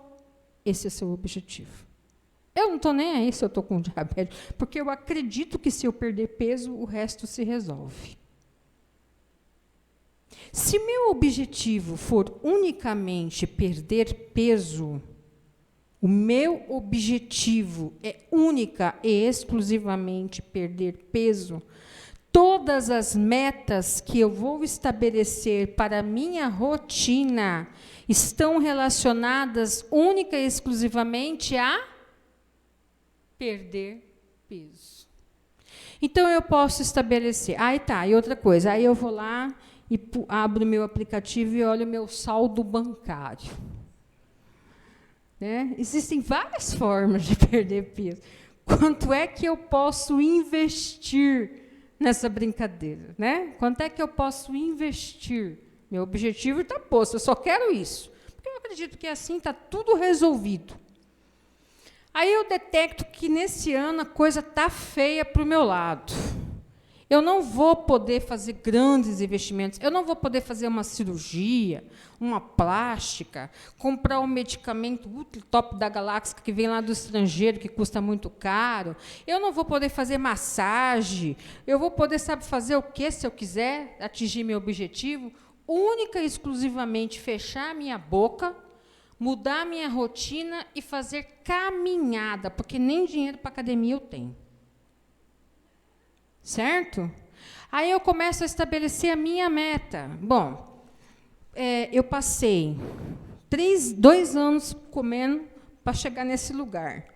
esse é seu objetivo. Eu não estou nem aí se eu estou com diabetes, porque eu acredito que, se eu perder peso, o resto se resolve. Se meu objetivo for unicamente perder peso, o meu objetivo é única e exclusivamente perder peso, todas as metas que eu vou estabelecer para a minha rotina estão relacionadas única e exclusivamente a perder peso. Então, eu posso estabelecer. E outra coisa. Aí eu vou lá e abro o meu aplicativo e olho o meu saldo bancário. Né? Existem várias formas de perder peso. Quanto é que eu posso investir nessa brincadeira? Né? Quanto é que eu posso investir? Meu objetivo está posto, eu só quero isso. Porque eu acredito que assim está tudo resolvido. Aí eu detecto que nesse ano a coisa está feia para o meu lado. Eu não vou poder fazer grandes investimentos, eu não vou poder fazer uma cirurgia, uma plástica, comprar um medicamento ultra top da galáxia que vem lá do estrangeiro, que custa muito caro. Eu não vou poder fazer massagem. Eu vou poder, fazer o quê se eu quiser atingir meu objetivo? Única e exclusivamente fechar minha boca, mudar minha rotina e fazer caminhada, porque nem dinheiro para academia eu tenho. Certo? Aí eu começo a estabelecer a minha meta. Bom, eu passei 2 anos comendo para chegar nesse lugar.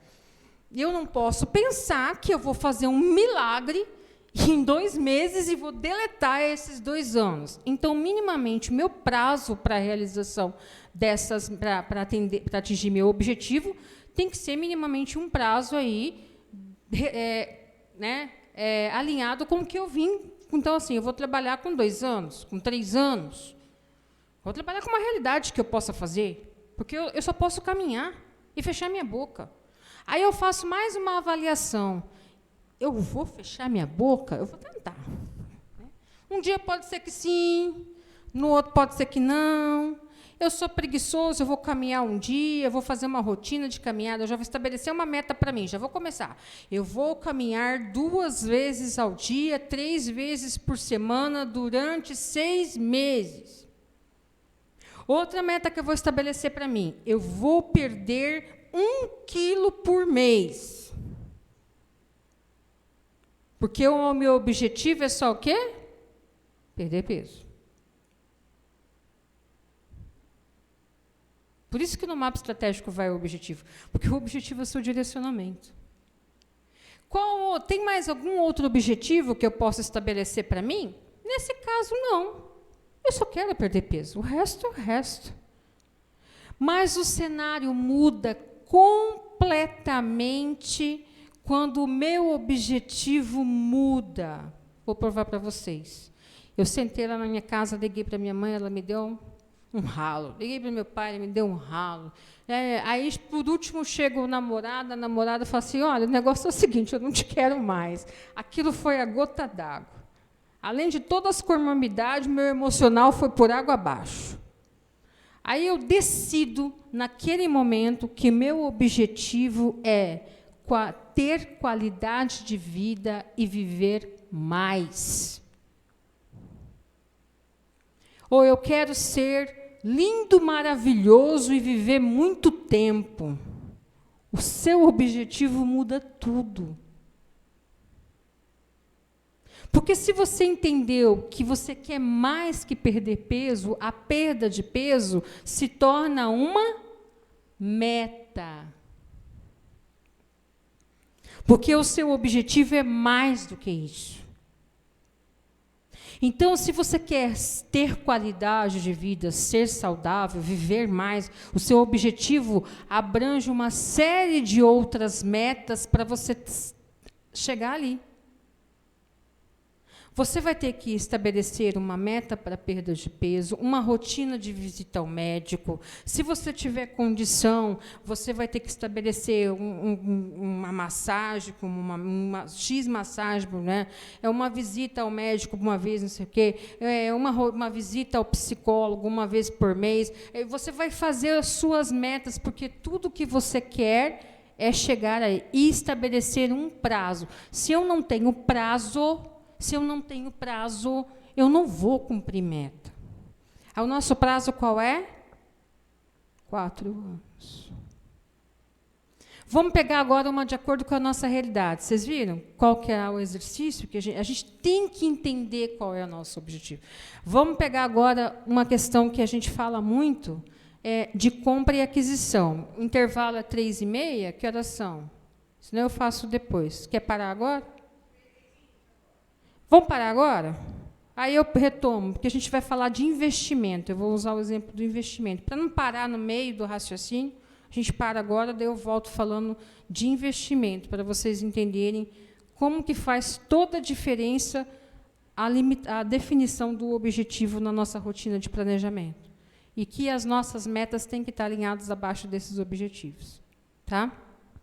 E eu não posso pensar que eu vou fazer um milagre em 2 meses e vou deletar esses 2 anos. Então, minimamente, o meu prazo para a realização dessas, para atingir meu objetivo, tem que ser minimamente um prazo aí, alinhado com o que eu vim. Então, assim, eu vou trabalhar com 2 anos, com 3 anos. Vou trabalhar com uma realidade que eu possa fazer, porque eu só posso caminhar e fechar minha boca. Aí eu faço mais uma avaliação. Eu vou fechar minha boca? Eu vou tentar. Um dia pode ser que sim, no outro pode ser que não. Eu sou preguiçoso, eu vou caminhar um dia, eu vou fazer uma rotina de caminhada, eu já vou estabelecer uma meta para mim, já vou começar. Eu vou caminhar 2 vezes ao dia, 3 vezes por semana, durante 6 meses. Outra meta que eu vou estabelecer para mim, eu vou perder 1 quilo por mês. Porque o meu objetivo é só o quê? Perder peso. Por isso que no mapa estratégico vai o objetivo. Porque o objetivo é o seu direcionamento. Tem mais algum outro objetivo que eu possa estabelecer para mim? Nesse caso, não. Eu só quero perder peso. O resto é o resto. Mas o cenário muda completamente quando o meu objetivo muda. Vou provar para vocês. Eu sentei lá na minha casa, liguei para minha mãe, ela me deu um ralo. Liguei para meu pai, ele me deu um ralo. Aí, por último, chega a namorada fala assim, olha, o negócio é o seguinte, eu não te quero mais. Aquilo foi a gota d'água. Além de todas as comorbidades, meu emocional foi por água abaixo. Aí eu decido, naquele momento, que meu objetivo é ter qualidade de vida e viver mais. Ou eu quero ser lindo, maravilhoso e viver muito tempo. O seu objetivo muda tudo. Porque se você entendeu que você quer mais que perder peso, a perda de peso se torna uma meta. Porque o seu objetivo é mais do que isso. Então, se você quer ter qualidade de vida, ser saudável, viver mais, o seu objetivo abrange uma série de outras metas para você chegar ali. Você vai ter que estabelecer uma meta para perda de peso, uma rotina de visita ao médico. Se você tiver condição, você vai ter que estabelecer uma massagem, como uma X-massagem, né? É uma visita ao médico uma vez, não sei o quê, uma visita ao psicólogo uma vez por mês. Você vai fazer as suas metas, porque tudo que você quer é chegar aí e estabelecer um prazo. Se eu não tenho prazo, eu não vou cumprir meta. O nosso prazo qual é? 4 anos. Vamos pegar agora uma de acordo com a nossa realidade. Vocês viram qual que é o exercício? Que a gente tem que entender qual é o nosso objetivo. Vamos pegar agora uma questão que a gente fala muito, de compra e aquisição. O intervalo é 3h30, que horas são? Senão eu faço depois. Quer parar agora? Vamos parar agora? Aí eu retomo, porque a gente vai falar de investimento. Eu vou usar o exemplo do investimento. Para não parar no meio do raciocínio, a gente para agora, daí eu volto falando de investimento, para vocês entenderem como que faz toda a diferença a definição do objetivo na nossa rotina de planejamento. E que as nossas metas têm que estar alinhadas abaixo desses objetivos. Tá?